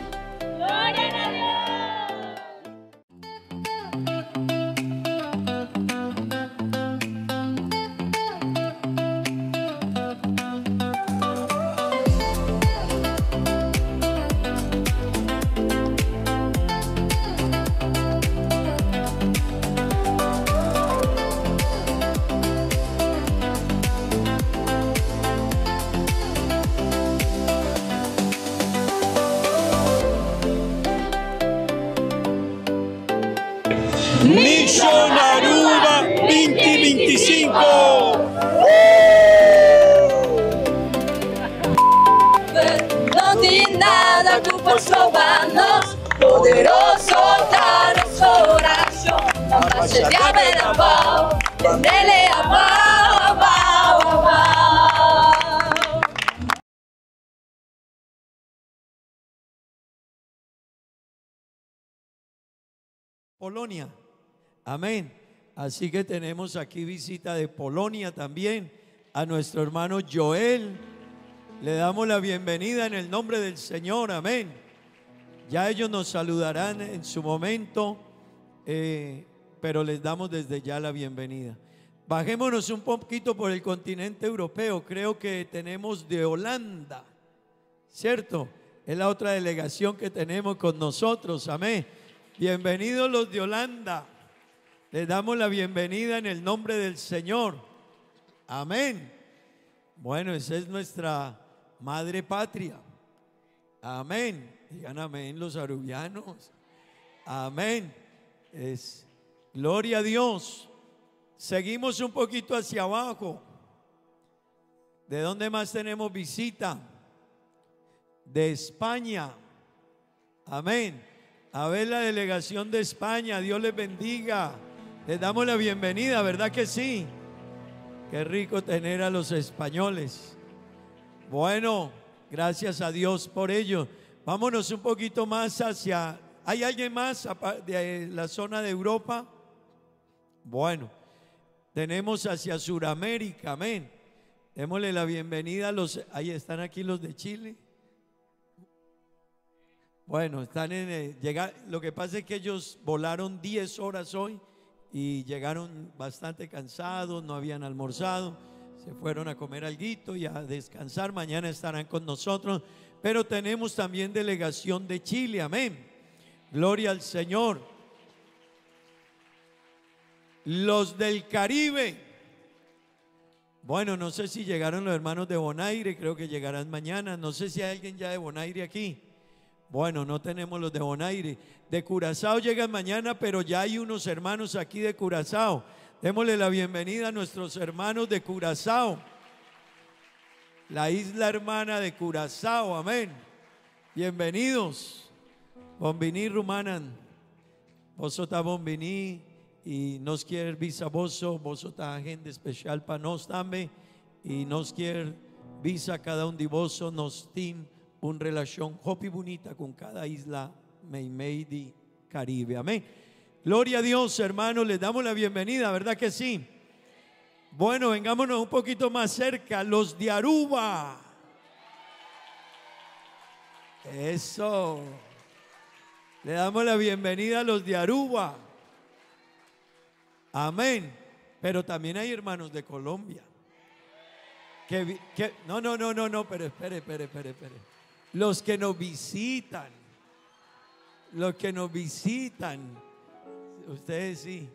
Mission Aruba 2025. No tiene nada tú por sobarnos, poderoso danos oración. La paz de haber amado, tenerle amado, amado, amado. Polonia. Amén. Así que tenemos aquí visita de Polonia también a nuestro hermano Joel. Le damos la bienvenida en el nombre del Señor. Amén. Ya ellos nos saludarán en su momento, pero les damos desde ya la bienvenida. Bajémonos un poquito por el continente europeo. Creo que tenemos de Holanda, ¿cierto? Es la otra delegación que tenemos con nosotros. Amén. Bienvenidos los de Holanda. Les damos la bienvenida en el nombre del Señor. Amén. Bueno, esa es nuestra madre patria. Amén. Digan amén los arubianos. Amén. Es gloria a Dios. Seguimos un poquito hacia abajo. ¿De dónde más tenemos visita? De España. Amén. A ver la delegación de España. Dios les bendiga. Les damos la bienvenida, ¿verdad que sí? Qué rico tener a los españoles. Bueno, gracias a Dios por ello. Vámonos un poquito más hacia... ¿Hay alguien más de la zona de Europa? Bueno, tenemos hacia Sudamérica, amén. Démosle la bienvenida a los... Ahí están aquí los de Chile. Bueno, están en lo que pasa es que ellos volaron 10 horas hoy y llegaron bastante cansados, no habían almorzado, se fueron a comer alguito y a descansar. Mañana estarán con nosotros, pero tenemos también delegación de Chile, amén. Gloria al Señor. Los del Caribe. Bueno, no sé si llegaron los hermanos de Bonaire, creo que llegarán mañana. No sé si hay alguien ya de Bonaire aquí. Bueno, no tenemos los de Bonaire. De Curazao llegan mañana, pero ya hay unos hermanos aquí de Curazao. Démosle la bienvenida a nuestros hermanos de Curazao, la isla hermana de Curazao, amén. Bienvenidos. Bombini Rumanan. Vosotros bombini y nos quiere visa vosotros gente especial para nos también y nos quiere visa cada un de vosotros nos team una relación hopi bonita con cada isla Meidi Caribe, amén. Gloria a Dios, hermanos, les damos la bienvenida, ¿verdad que sí? Bueno, vengámonos un poquito más cerca, los de Aruba. Eso. Le damos la bienvenida a los de Aruba. Amén. Pero también hay hermanos de Colombia. No, pero espere. Los que nos visitan. Ustedes sí.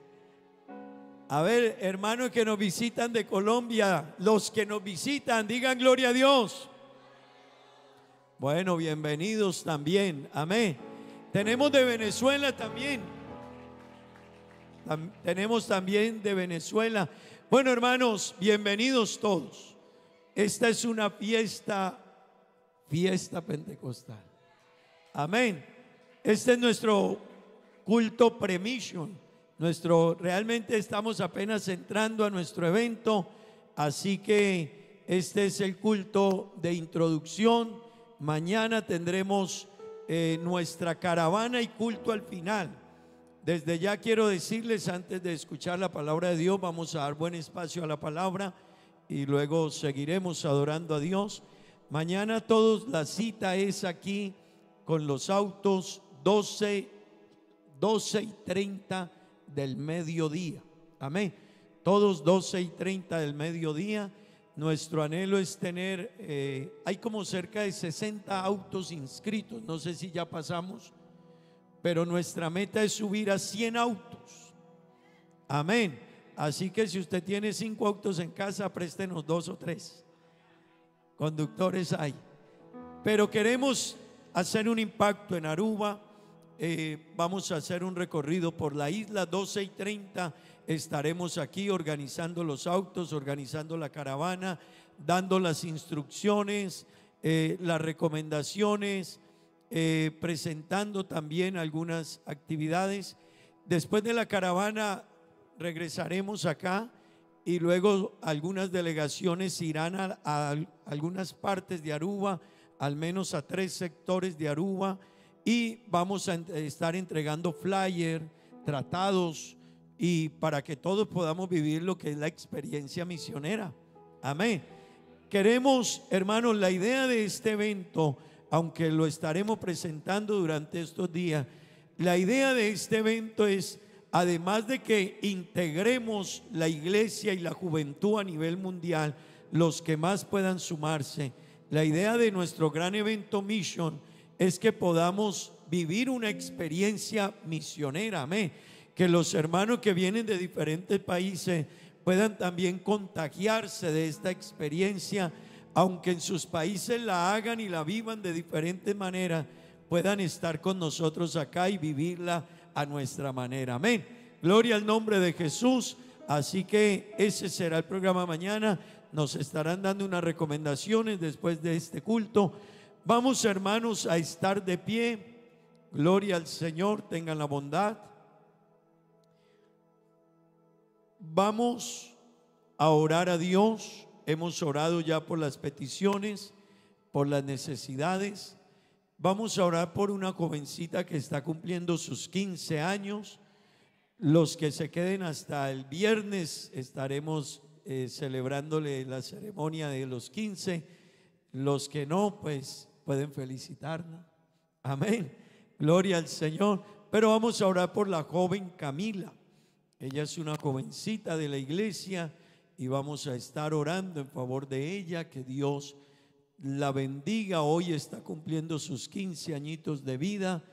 A ver, hermanos que nos visitan de Colombia, los que nos visitan, digan gloria a Dios. Bueno, bienvenidos también, amén. Tenemos de Venezuela también. Tenemos también de Venezuela. Bueno, hermanos, bienvenidos todos. Esta es una fiesta pentecostal. Amén. Este es nuestro culto pre-mission. Realmente estamos apenas entrando a nuestro evento, así que este es el culto de introducción. Mañana tendremos nuestra caravana y culto al final. Desde ya quiero decirles, antes de escuchar la palabra de Dios, vamos a dar buen espacio a la palabra y luego seguiremos adorando a Dios. Mañana todos, la cita es aquí con los autos 12:30 del mediodía. Amén. Todos 12:30 del mediodía. Nuestro anhelo es tener, hay como cerca de 60 autos inscritos. No sé si ya pasamos, pero nuestra meta es subir a 100 autos. Amén. Así que si usted tiene 5 autos en casa, préstenos 2 o 3. Conductores hay. Pero queremos hacer un impacto en Aruba. Vamos a hacer un recorrido por la isla. 12:30 estaremos aquí organizando los autos, organizando la caravana, dando las instrucciones, las recomendaciones, presentando también algunas actividades. Después de la caravana regresaremos acá y luego algunas delegaciones irán a algunas partes de Aruba, al menos a 3 sectores de Aruba, y vamos a estar entregando flyer, tratados, y para que todos podamos vivir lo que es la experiencia misionera. Amén. Queremos, hermanos, la idea de este evento, aunque lo estaremos presentando durante estos días, la idea de este evento es, además de que integremos la iglesia y la juventud a nivel mundial, los que más puedan sumarse, la idea de nuestro gran evento Mission es que podamos vivir una experiencia misionera. Amén. Que los hermanos que vienen de diferentes países puedan también contagiarse de esta experiencia, aunque en sus países la hagan y la vivan de diferentes maneras, puedan estar con nosotros acá y vivirla a nuestra manera. Amén. Gloria al nombre de Jesús. Así que ese será el programa mañana. Nos estarán dando unas recomendaciones después de este culto. Vamos, hermanos, a estar de pie. Gloria al Señor. Tengan la bondad. Vamos a orar a Dios. Hemos orado ya por las peticiones, por las necesidades. Vamos a orar por una jovencita que está cumpliendo sus 15 años. Los que se queden hasta el viernes estaremos celebrándole la ceremonia de los 15. Los que no, pues pueden felicitarla. Amén. Gloria al Señor. Pero vamos a orar por la joven Camila. Ella es una jovencita de la iglesia y vamos a estar orando en favor de ella, que Dios la bendiga. Hoy está cumpliendo sus 15 añitos de vida,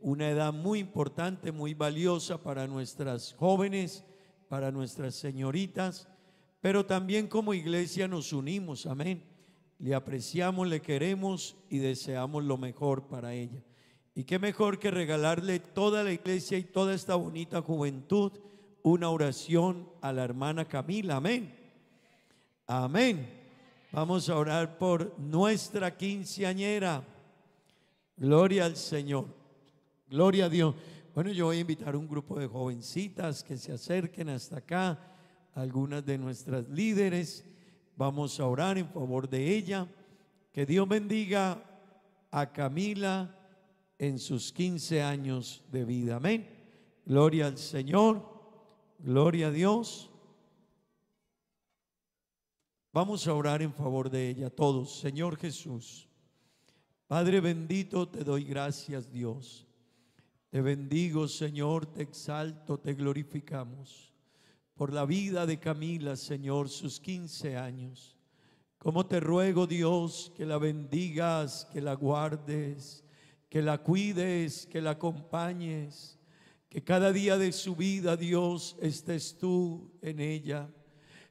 una edad muy importante, muy valiosa para nuestras jóvenes, para nuestras señoritas, pero también como iglesia nos unimos. Amén. Le apreciamos, le queremos y deseamos lo mejor para ella. Y qué mejor que regalarle toda la iglesia y toda esta bonita juventud una oración a la hermana Camila. Amén. Amén. Vamos a orar por nuestra quinceañera. Gloria al Señor. Gloria a Dios. Bueno, yo voy a invitar a un grupo de jovencitas que se acerquen hasta acá, algunas de nuestras líderes. Vamos a orar en favor de ella. Que Dios bendiga a Camila en sus 15 años de vida. Amén. Gloria al Señor. Gloria a Dios. Vamos a orar en favor de ella todos. Señor Jesús, Padre bendito, te doy gracias, Dios. Te bendigo, Señor, te exalto, te glorificamos por la vida de Camila, Señor, sus 15 años. Como te ruego, Dios, que la bendigas, que la guardes, que la cuides, que la acompañes, que cada día de su vida, Dios, estés tú en ella.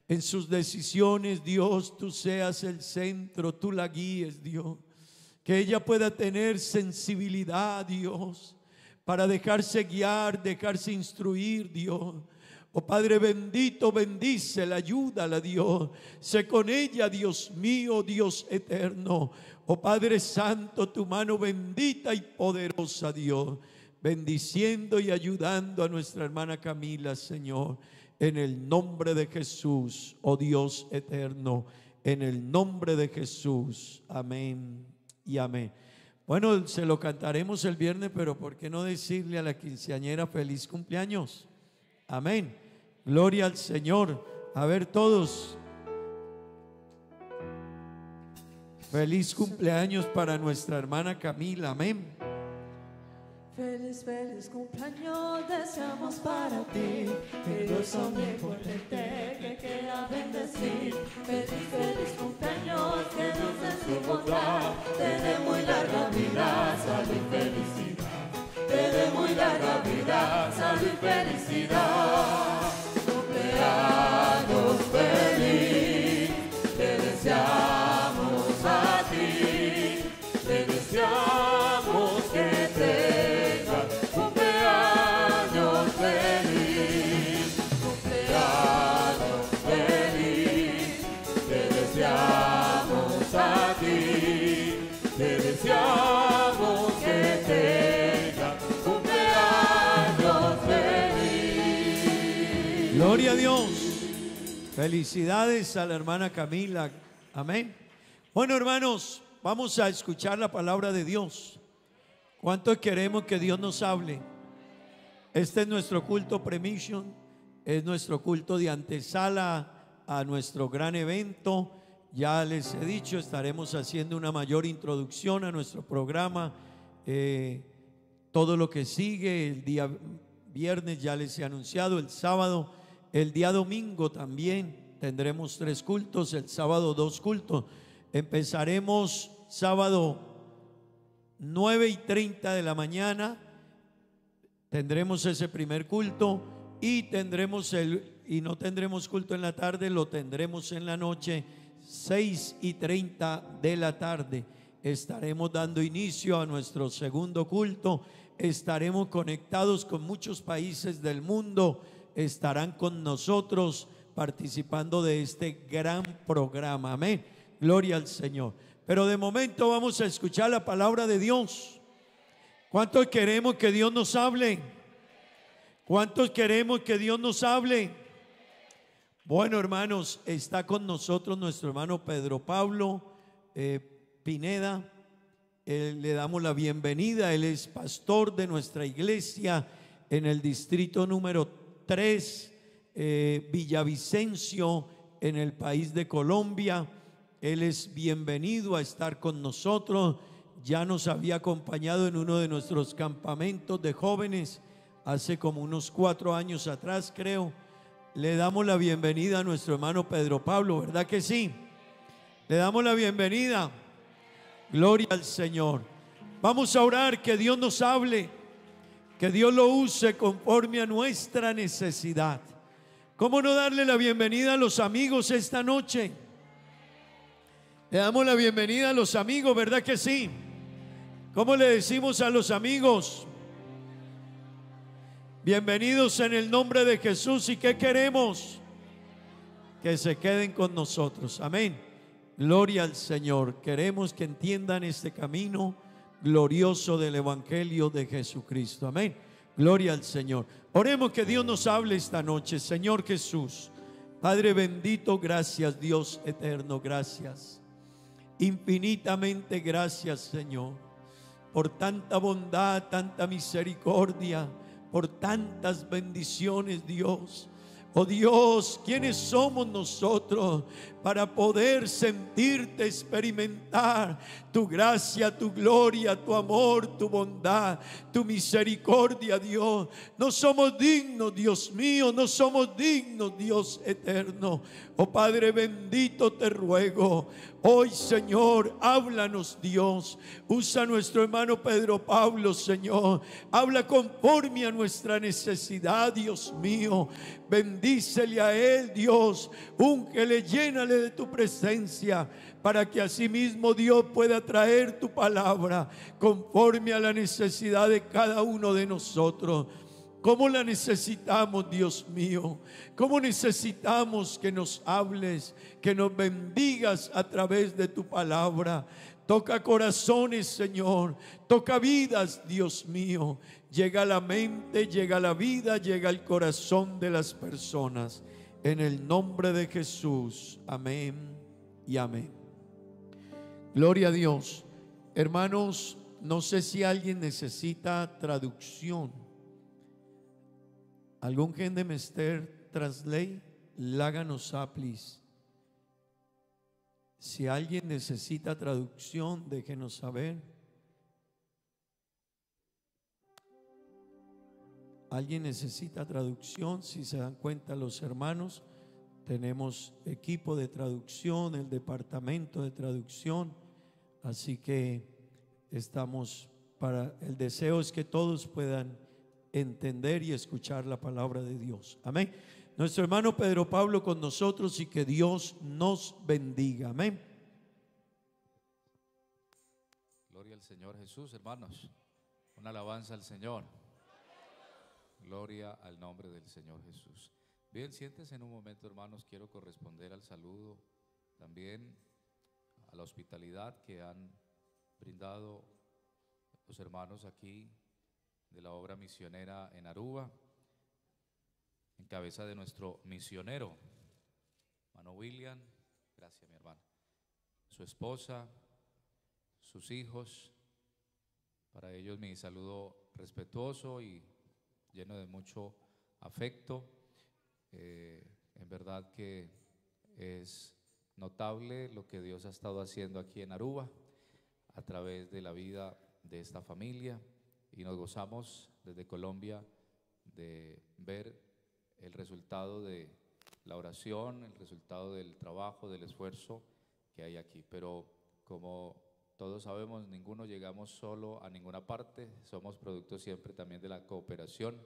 En sus decisiones, Dios, tú seas el centro, tú la guíes, Dios. Que ella pueda tener sensibilidad, Dios, para dejarse guiar, dejarse instruir, Dios. Oh Padre bendito, bendícela, ayúdala, Dios. Sé con ella, Dios mío, Dios eterno. Oh Padre Santo, tu mano bendita y poderosa, Dios, bendiciendo y ayudando a nuestra hermana Camila, Señor, en el nombre de Jesús, oh Dios eterno, en el nombre de Jesús. Amén y amén. Bueno, se lo cantaremos el viernes, pero ¿por qué no decirle a la quinceañera feliz cumpleaños? Amén. Gloria al Señor. A ver todos. Feliz cumpleaños para nuestra hermana Camila. Amén. Feliz, feliz cumpleaños deseamos para ti, que Dios omnipotente que quiera bendecir. Feliz, feliz cumpleaños, que Dios en su bondad te dé muy larga vida, salud y felicidad. Te dé muy larga vida, salud y felicidad. Cumpleaños feliz, te deseamos a ti, te deseamos que tengas cumpleaños feliz, cumpleaños feliz, te deseamos a ti, te deseamos que tengas cumpleaños feliz. Gloria a Dios. Felicidades a la hermana Camila. Amén. Bueno, hermanos, vamos a escuchar la palabra de Dios. ¿Cuántos queremos que Dios nos hable? Este es nuestro culto pre-mission, es nuestro culto de antesala a nuestro gran evento. Ya les he dicho, estaremos haciendo una mayor introducción a nuestro programa. Todo lo que sigue, el día viernes ya les he anunciado, el sábado, el día domingo también tendremos 3 cultos, el sábado 2 cultos. Empezaremos sábado 9:30 de la mañana, tendremos ese primer culto y no tendremos culto en la tarde, lo tendremos en la noche, 6:30 de la tarde. Estaremos dando inicio a nuestro segundo culto. Estaremos conectados con muchos países del mundo, estarán con nosotros participando de este gran programa. Amén. Gloria al Señor. Pero de momento vamos a escuchar la palabra de Dios. ¿Cuántos queremos que Dios nos hable? ¿Cuántos queremos que Dios nos hable? Bueno, hermanos, está con nosotros nuestro hermano Pedro Pablo Pineda. Le damos la bienvenida. Él es pastor de nuestra iglesia en el distrito número 3, Villavicencio, en el país de Colombia. Él es bienvenido a estar con nosotros. Ya nos había acompañado en uno de nuestros campamentos de jóvenes hace como unos 4 años atrás, creo. Le damos la bienvenida a nuestro hermano Pedro Pablo, ¿verdad que sí? Le damos la bienvenida. Gloria al Señor. Vamos a orar, que Dios nos hable, que Dios lo use conforme a nuestra necesidad. ¿Cómo no darle la bienvenida a los amigos esta noche? Le damos la bienvenida a los amigos, ¿verdad que sí? ¿Cómo le decimos a los amigos? Bienvenidos en el nombre de Jesús. ¿Y qué queremos? Que se queden con nosotros. Amén. Gloria al Señor. Queremos que entiendan este camino glorioso del Evangelio de Jesucristo. Amén. Gloria al Señor. Oremos que Dios nos hable esta noche. Señor Jesús, Padre bendito, gracias Dios eterno, gracias. Infinitamente gracias, Señor, por tanta bondad, tanta misericordia, por tantas bendiciones, Dios. Oh Dios, ¿quiénes somos nosotros para poder sentirte, experimentar tu gracia, tu gloria, tu amor, tu bondad, tu misericordia, Dios? No somos dignos, Dios mío, no somos dignos, Dios eterno. Oh Padre bendito, te ruego hoy, Señor, háblanos, Dios. Usa a nuestro hermano Pedro Pablo, Señor. Habla conforme a nuestra necesidad, Dios mío. Bendícele a él, Dios. Úngele, llénale de tu presencia, para que asimismo Dios pueda traer tu palabra conforme a la necesidad de cada uno de nosotros. ¿Cómo la necesitamos, Dios mío? ¿Cómo necesitamos que nos hables, que nos bendigas a través de tu palabra? Toca corazones, Señor. Toca vidas, Dios mío. Llega a la mente, llega a la vida, llega al corazón de las personas. En el nombre de Jesús. Amén y amén. Gloria a Dios. Hermanos, no sé si alguien necesita traducción. ¿Algún can de menester translate? Láganos a please. Si alguien necesita traducción, déjenos saber. ¿Alguien necesita traducción? Si se dan cuenta los hermanos, tenemos equipo de traducción, el departamento de traducción. Así que estamos el deseo es que todos puedan entender y escuchar la palabra de Dios. Amén. Nuestro hermano Pedro Pablo con nosotros y que Dios nos bendiga. Amén. Gloria al Señor Jesús, hermanos. Una alabanza al Señor. Gloria al nombre del Señor Jesús. Bien, siéntense en un momento, hermanos. Quiero corresponder al saludo, también a la hospitalidad que han brindado los hermanos aquí de la obra misionera en Aruba, en cabeza de nuestro misionero, hermano William. Gracias, mi hermano. Su esposa, sus hijos. Para ellos mi saludo respetuoso y lleno de mucho afecto. En verdad que es notable lo que Dios ha estado haciendo aquí en Aruba a través de la vida de esta familia, y nos gozamos desde Colombia de ver el resultado de la oración, el resultado del trabajo, del esfuerzo que hay aquí. Pero como todos sabemos, ninguno llegamos solo a ninguna parte, somos producto siempre también de la cooperación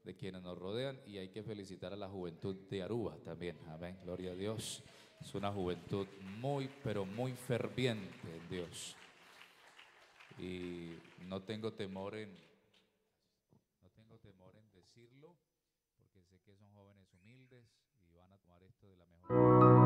de quienes nos rodean, y hay que felicitar a la juventud de Aruba también. Amén, gloria a Dios. Es una juventud muy, pero muy ferviente en Dios. Y no tengo temor en decirlo, porque sé que son jóvenes humildes y van a tomar esto de la mejor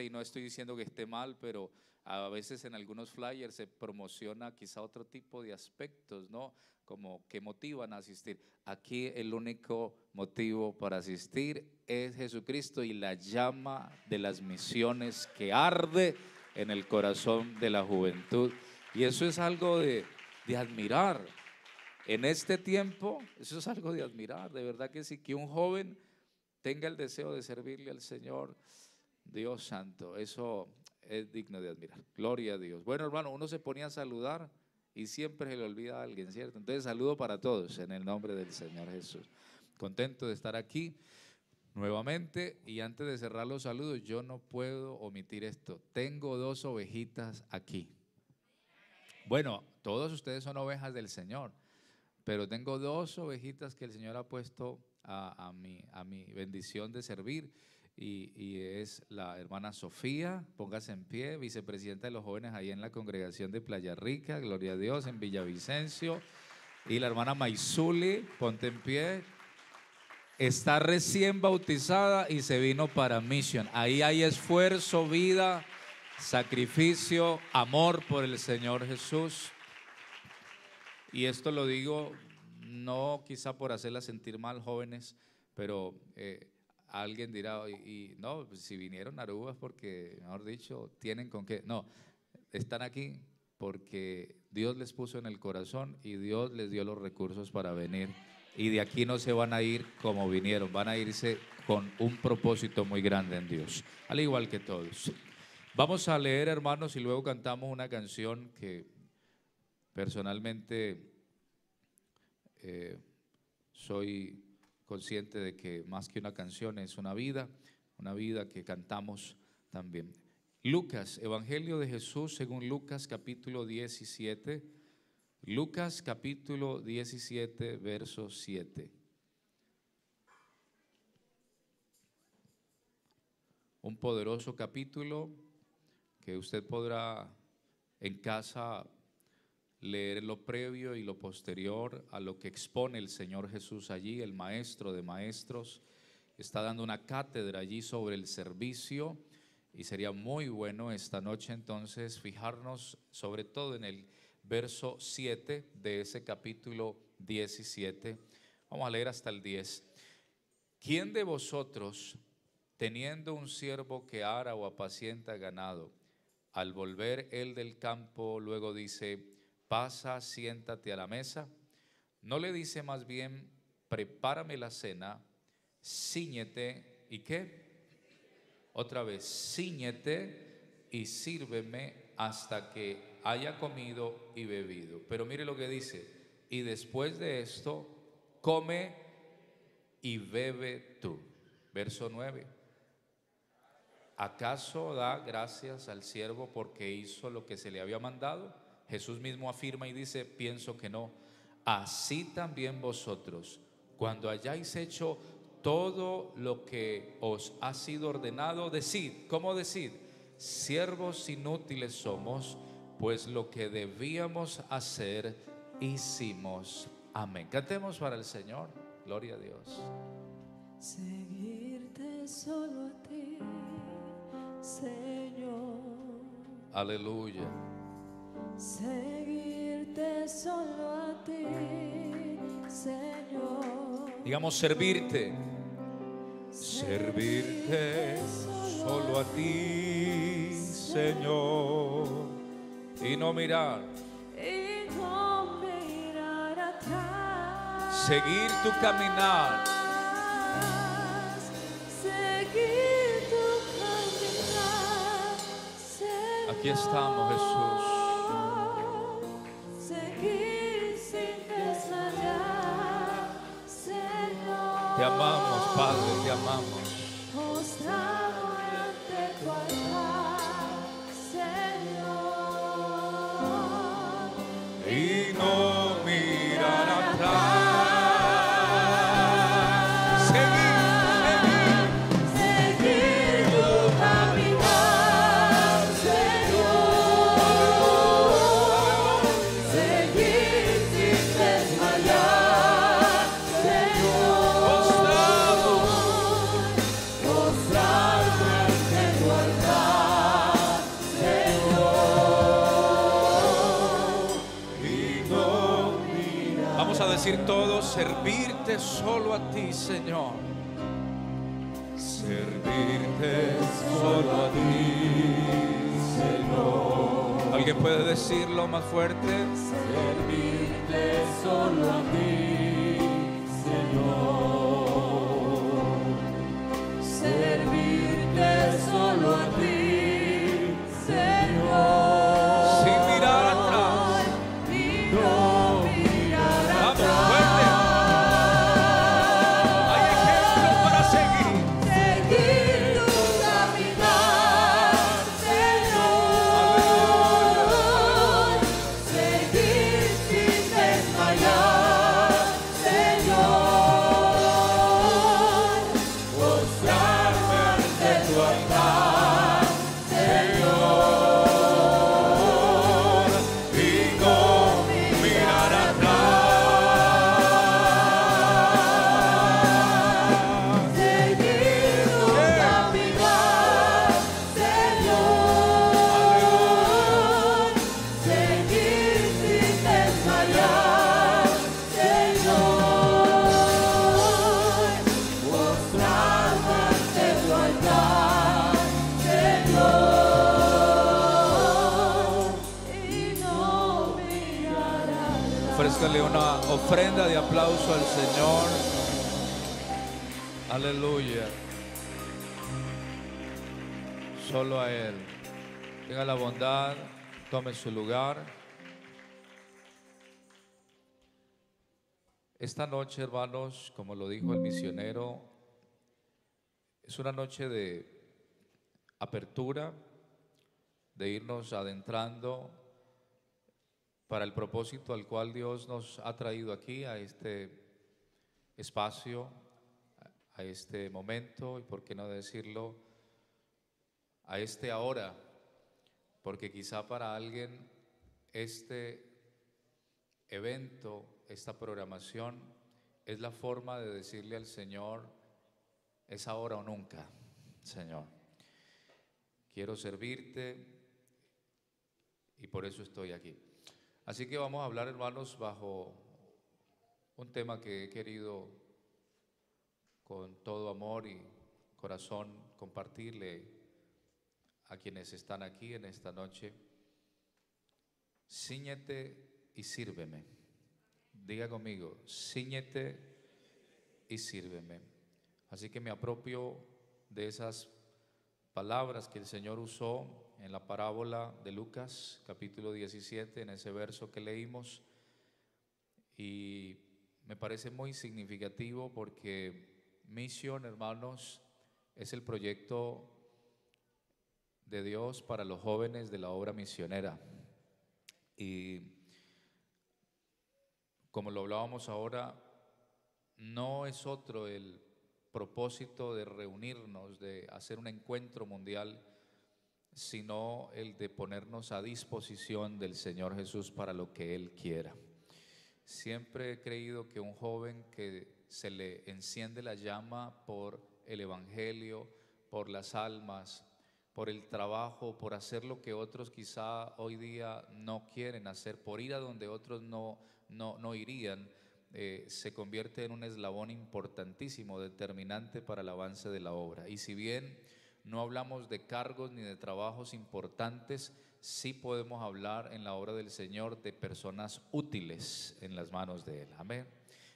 y no estoy diciendo que esté mal, pero a veces en algunos flyers se promociona quizá otro tipo de aspectos, ¿no? Como que motivan a asistir. Aquí el único motivo para asistir es Jesucristo y la llama de las misiones que arde en el corazón de la juventud. Y eso es algo de admirar. En este tiempo, eso es algo de admirar, de verdad que sí, que un joven tenga el deseo de servirle al Señor. Dios santo, eso es digno de admirar. Gloria a Dios. Bueno, hermano, uno se ponía a saludar y siempre se le olvida a alguien, ¿cierto? Entonces, saludo para todos en el nombre del Señor Jesús. Contento de estar aquí nuevamente, y antes de cerrar los saludos, yo no puedo omitir esto. Tengo 2 ovejitas aquí. Bueno, todos ustedes son ovejas del Señor, pero tengo 2 ovejitas que el Señor ha puesto a mi bendición de servir. y es la hermana Sofía, póngase en pie, vicepresidenta de los jóvenes ahí en la congregación de Playa Rica, gloria a Dios, en Villavicencio. Y la hermana Maizuli, ponte en pie, está recién bautizada y se vino para Mission. Ahí hay esfuerzo, vida, sacrificio, amor por el Señor Jesús. Y esto lo digo no quizá por hacerla sentir mal, jóvenes, pero alguien dirá, y no, pues si vinieron a Aruba es porque, mejor dicho, tienen con qué. No, están aquí porque Dios les puso en el corazón y Dios les dio los recursos para venir. Y de aquí no se van a ir como vinieron, van a irse con un propósito muy grande en Dios, al igual que todos. Vamos a leer, hermanos, y luego cantamos una canción que personalmente soy consciente de que más que una canción es una vida que cantamos también. Lucas, Evangelio de Jesús según Lucas capítulo 17, Lucas capítulo 17, verso 7. Un poderoso capítulo que usted podrá en casa leer lo previo y lo posterior a lo que expone el Señor Jesús allí, el maestro de maestros. Está dando una cátedra allí sobre el servicio y sería muy bueno esta noche entonces fijarnos sobre todo en el verso 7 de ese capítulo 17. Vamos a leer hasta el 10. ¿Quién de vosotros, teniendo un siervo que ara o apacienta ganado, al volver él del campo luego dice: pasa, siéntate a la mesa? ¿No le dice más bien: prepárame la cena, cíñete y qué? Otra vez, cíñete y sírveme hasta que haya comido y bebido? Pero mire lo que dice: y después de esto, come y bebe tú. Verso 9. ¿Acaso da gracias al siervo porque hizo lo que se le había mandado? Jesús mismo afirma y dice: pienso que no. Así también vosotros, cuando hayáis hecho todo lo que os ha sido ordenado, decid. ¿Cómo decid? Siervos inútiles somos, pues lo que debíamos hacer, hicimos. Amén. Cantemos para el Señor. Gloria a Dios. Seguirte solo a ti, Señor. Aleluya. Seguirte solo a ti, Señor. Digamos servirte. Servirte solo a ti, Señor. Y no mirar. Y no mirar atrás. Seguir tu caminar. Seguir tu caminar. Aquí estamos, Jesús. Seguir sin desmayar, Señor. Te amamos, Padre, te amamos. Postrado ante tu altar, Señor. Y no mirar atrás. Seguir tu caminar, Señor. Seguir sin desmayar, Señor. Postrado ante tu altar, Señor. Y no mirar. Vamos a decir todos: servirte solo a ti, Señor. Servirte solo a ti, Señor. ¿Alguien puede decirlo más fuerte? Servirte solo a ti, Señor. Servirte solo a ti, Señor. Sin mirar atrás. Y no mirar Vamos, atrás. fuerte. Hay ejemplo para seguir. Seguir tu caminar, Señor. Seguir sin desmayar, Búscale una ofrenda de aplauso al Señor. Aleluya. Solo a Él. Tenga la bondad, tome su lugar. Esta noche, hermanos, como lo dijo el misionero, es una noche de apertura, de irnos adentrando para el propósito al cual Dios nos ha traído aquí, a este espacio, a este momento, y por qué no decirlo, a este ahora, porque quizá para alguien este evento, esta programación, es la forma de decirle al Señor, es ahora o nunca, Señor. Quiero servirte y por eso estoy aquí. Así que vamos a hablar, hermanos, bajo un tema que he querido con todo amor y corazón compartirle a quienes están aquí en esta noche. Cíñete y sírveme. Diga conmigo, cíñete y sírveme. Así que me apropio de esas palabras que el Señor usó en la parábola de Lucas, capítulo 17, en ese verso que leímos, y me parece muy significativo porque Misión, hermanos, es el proyecto de Dios para los jóvenes de la obra misionera. Y como lo hablábamos ahora, no es otro el propósito de reunirnos, de hacer un encuentro mundial, sino el de ponernos a disposición del Señor Jesús para lo que Él quiera. Siempre he creído que un joven que se le enciende la llama por el Evangelio, por las almas, por el trabajo, por hacer lo que otros quizá hoy día no quieren hacer, por ir a donde otros no irían, se convierte en un eslabón importantísimo, determinante para el avance de la obra. Y si bien no hablamos de cargos ni de trabajos importantes, sí podemos hablar en la obra del Señor de personas útiles en las manos de Él. Amén.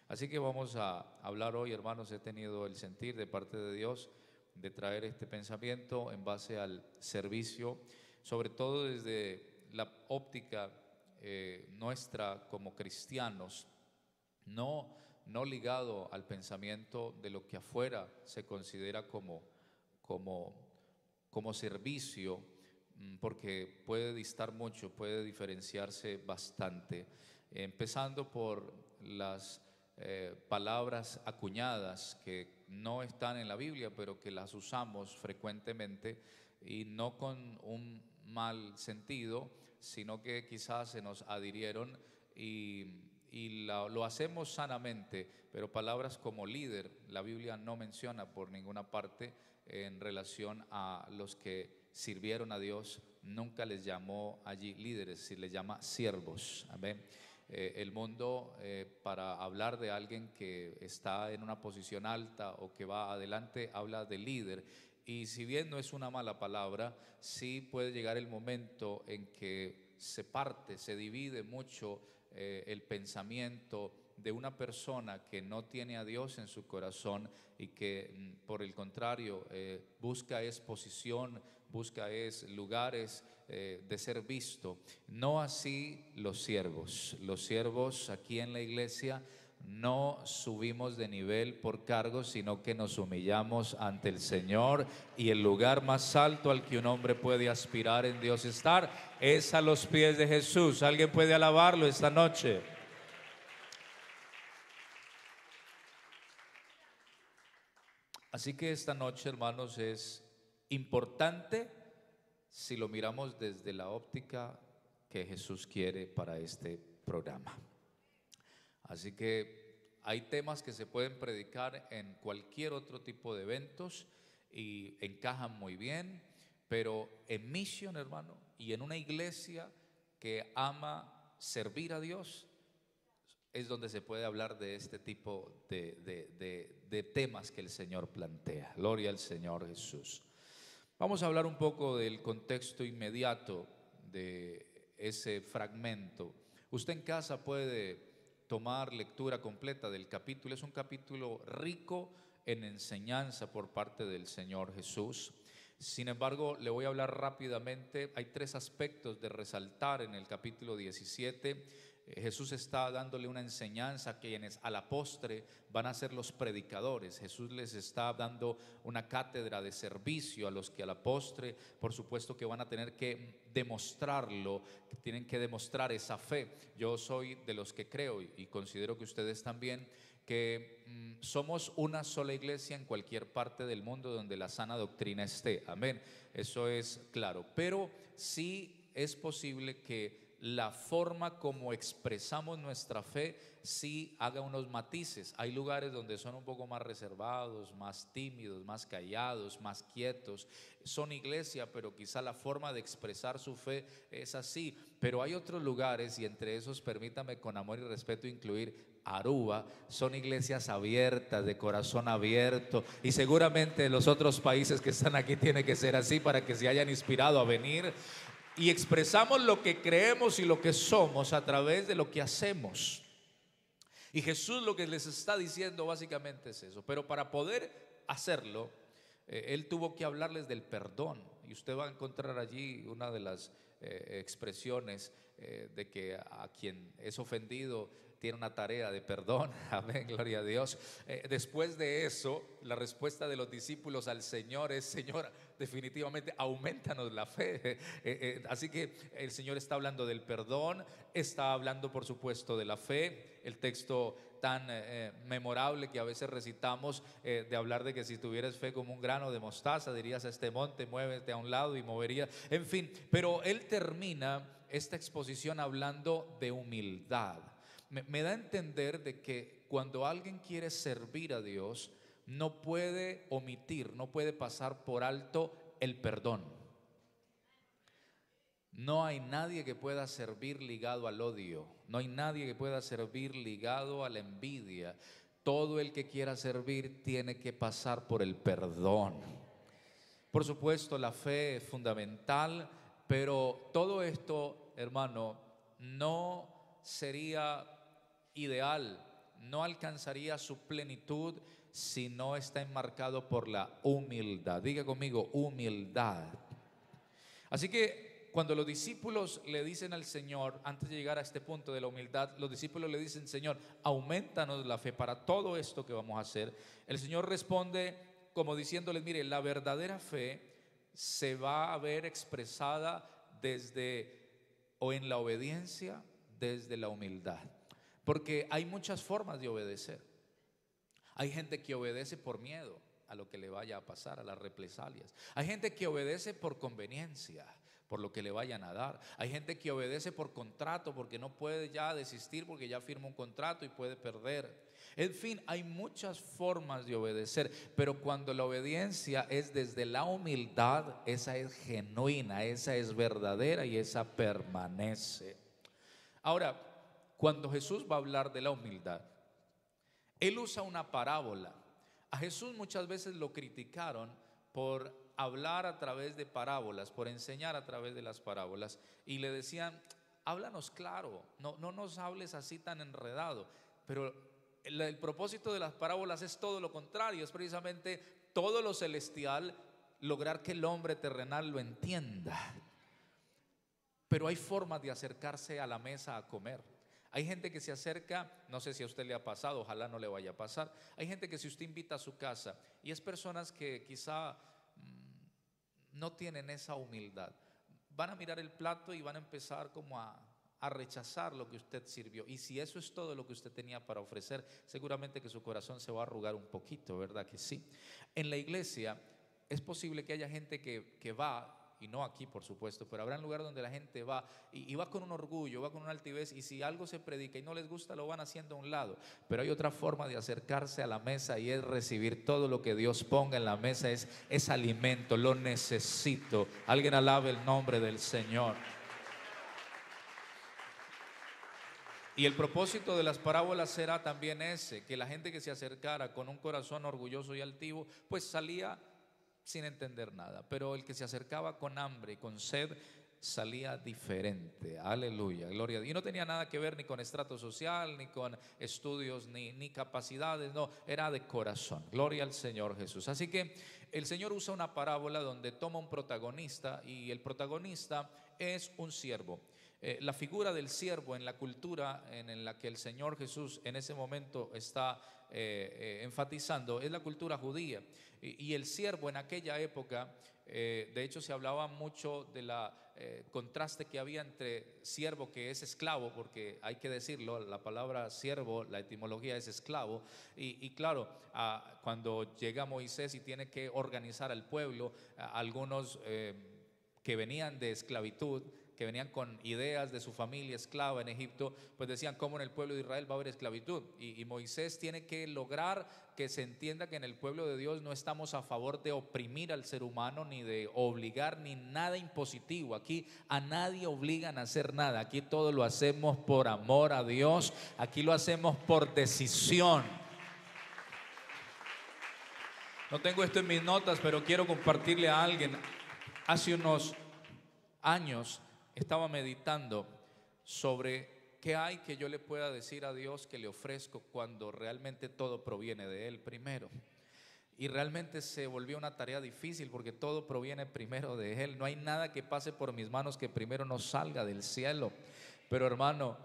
Así que vamos a hablar hoy, hermanos. He tenido el sentir de parte de Dios de traer este pensamiento en base al servicio, sobre todo desde la óptica nuestra como cristianos, no ligado al pensamiento de lo que afuera se considera como servicio, porque puede distar mucho, puede diferenciarse bastante, empezando por las palabras acuñadas que no están en la Biblia, pero que las usamos frecuentemente y no con un mal sentido, sino que quizás se nos adhirieron y lo hacemos sanamente, pero palabras como líder, la Biblia no menciona por ninguna parte en relación a los que sirvieron a Dios, nunca les llamó allí líderes, si les llama siervos. Amén. El mundo, para hablar de alguien que está en una posición alta o que va adelante, habla de líder. Y si bien no es una mala palabra, sí puede llegar el momento en que se divide mucho el pensamiento de una persona que no tiene a Dios en su corazón y que por el contrario busca es posición, busca es lugares de ser visto. No así los siervos. Los siervos aquí en la iglesia no subimos de nivel por cargos, sino que nos humillamos ante el Señor, y el lugar más alto al que un hombre puede aspirar en Dios estar es a los pies de Jesús. ¿Alguien puede alabarlo esta noche? Así que esta noche, hermanos, es importante si lo miramos desde la óptica que Jesús quiere para este programa. Así que hay temas que se pueden predicar en cualquier otro tipo de eventos y encajan muy bien, pero en misión, hermano, y en una iglesia que ama servir a Dios, es donde se puede hablar de este tipo de temas que el Señor plantea. Gloria al Señor Jesús. Vamos a hablar un poco del contexto inmediato de ese fragmento. Usted en casa puede tomar lectura completa del capítulo. Es un capítulo rico en enseñanza por parte del Señor Jesús. Sin embargo, le voy a hablar rápidamente. Hay 3 aspectos de resaltar en el capítulo 17. Jesús está dándole una enseñanza a quienes a la postre van a ser los predicadores. Jesús les está dando una cátedra de servicio a los que a la postre, por supuesto, que van a tener que demostrarlo, que tienen que demostrar esa fe. Yo soy de los que creo, y considero que ustedes también, que somos una sola iglesia en cualquier parte del mundo donde la sana doctrina esté. Amén. Eso es claro. Pero sí es posible que la forma como expresamos nuestra fe sí haga unos matices. Hay lugares donde son un poco más reservados, más tímidos, más callados, más quietos. Son iglesia, pero quizá la forma de expresar su fe es así. Pero hay otros lugares, y entre esos permítame con amor y respeto incluir Aruba, son iglesias abiertas, de corazón abierto, y seguramente los otros países que están aquí tiene que ser así para que se hayan inspirado a venir. Y expresamos lo que creemos y lo que somos a través de lo que hacemos. Y Jesús lo que les está diciendo básicamente es eso. Pero para poder hacerlo, Él tuvo que hablarles del perdón. Y usted va a encontrar allí una de las expresiones de que a quien es ofendido tiene una tarea de perdón. Amén, gloria a Dios. Después de eso, la respuesta de los discípulos al Señor es: Señor, definitivamente aumentanos la fe. Así que el Señor está hablando del perdón, está hablando por supuesto de la fe. El texto tan memorable que a veces recitamos, de hablar de que si tuvieras fe como un grano de mostaza, dirías a este monte, muévete a un lado y movería. En fin, pero Él termina esta exposición hablando de humildad. Me da a entender de que cuando alguien quiere servir a Dios, no puede omitir, no puede pasar por alto el perdón. No hay nadie que pueda servir ligado al odio. No hay nadie que pueda servir ligado a la envidia. Todo el que quiera servir tiene que pasar por el perdón. Por supuesto, la fe es fundamental, pero todo esto, hermano, no sería ideal, no alcanzaría su plenitud si no está enmarcado por la humildad. Diga conmigo, humildad. Así que cuando los discípulos le dicen al Señor, antes de llegar a este punto de la humildad, los discípulos le dicen: Señor, aumentanos la fe para todo esto que vamos a hacer. El Señor responde como diciéndoles: mire, la verdadera fe se va a ver expresada desde o en la obediencia, desde la humildad. Porque hay muchas formas de obedecer. Hay gente que obedece por miedo a lo que le vaya a pasar, a las represalias. Hay gente que obedece por conveniencia, por lo que le vayan a dar. Hay gente que obedece por contrato, porque no puede ya desistir, porque ya firma un contrato y puede perder. En fin, hay muchas formas de obedecer, pero cuando la obediencia es desde la humildad, esa es genuina, esa es verdadera y esa permanece. Ahora, cuando Jesús va a hablar de la humildad, Él usa una parábola. A Jesús muchas veces lo criticaron por hablar a través de parábolas, por enseñar a través de las parábolas, y le decían: háblanos claro, no nos hables así tan enredado. Pero el propósito de las parábolas es todo lo contrario, es precisamente todo lo celestial, lograr que el hombre terrenal lo entienda. Pero hay formas de acercarse a la mesa a comer. Hay gente que se acerca, no sé si a usted le ha pasado, ojalá no le vaya a pasar. Hay gente que si usted invita a su casa, y es personas que quizá no tienen esa humildad, van a mirar el plato y van a empezar como a rechazar lo que usted sirvió. Y si eso es todo lo que usted tenía para ofrecer, seguramente que su corazón se va a arrugar un poquito, ¿verdad que sí? En la iglesia es posible que haya gente que va, y no aquí por supuesto, pero habrá un lugar donde la gente va y va con un orgullo, va con una altivez, y si algo se predica y no les gusta, lo van haciendo a un lado. Pero hay otra forma de acercarse a la mesa, y es recibir todo lo que Dios ponga en la mesa. Es alimento, lo necesito. Alguien alabe el nombre del Señor. Y el propósito de las parábolas era también ese, que la gente que se acercara con un corazón orgulloso y altivo, pues salía sin entender nada. Pero el que se acercaba con hambre y con sed, salía diferente. Aleluya, gloria a Dios. Y no tenía nada que ver ni con estrato social, ni con estudios, ni capacidades, no, era de corazón. Gloria al Señor Jesús. Así que el Señor usa una parábola donde toma un protagonista y el protagonista es un siervo. La figura del siervo en la cultura en la que el Señor Jesús en ese momento está enfatizando es la cultura judía. Y el siervo en aquella época, de hecho se hablaba mucho de la contraste que había entre siervo, que es esclavo, porque hay que decirlo, la palabra siervo, la etimología es esclavo, y claro, cuando llega Moisés y tiene que organizar al pueblo, algunos que venían de esclavitud, que venían con ideas de su familia esclava en Egipto, pues decían, ¿cómo en el pueblo de Israel va a haber esclavitud? Y Moisés tiene que lograr que se entienda que en el pueblo de Dios no estamos a favor de oprimir al ser humano, ni de obligar, ni nada impositivo. Aquí a nadie obligan a hacer nada. Aquí todo lo hacemos por amor a Dios. Aquí lo hacemos por decisión. No tengo esto en mis notas, pero quiero compartirle a alguien. Hace unos años estaba meditando sobre qué hay que yo le pueda decir a Dios que le ofrezco cuando realmente todo proviene de Él primero. Y realmente se volvió una tarea difícil porque todo proviene primero de Él. No hay nada que pase por mis manos que primero no salga del cielo. Pero hermano,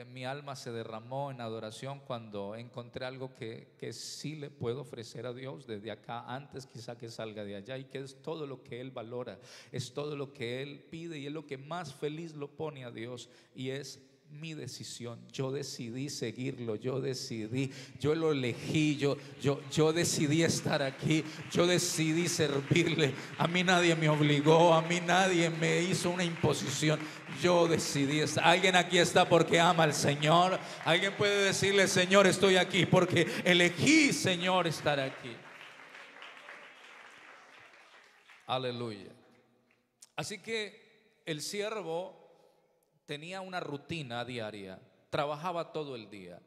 mi alma se derramó en adoración cuando encontré algo que sí le puedo ofrecer a Dios desde acá, antes quizá que salga de allá, y que es todo lo que Él valora, es todo lo que Él pide, y es lo que más feliz lo pone a Dios, y es mi decisión. Yo decidí seguirlo, yo decidí, yo lo elegí, yo decidí estar aquí, yo decidí servirle. A mí nadie me obligó, a mí nadie me hizo una imposición. Yo decidí estar. Alguien aquí está porque ama al Señor. Alguien puede decirle, Señor, estoy aquí porque elegí, Señor, estar aquí. Aleluya. Así que el siervo tenía una rutina diaria, trabajaba todo el día.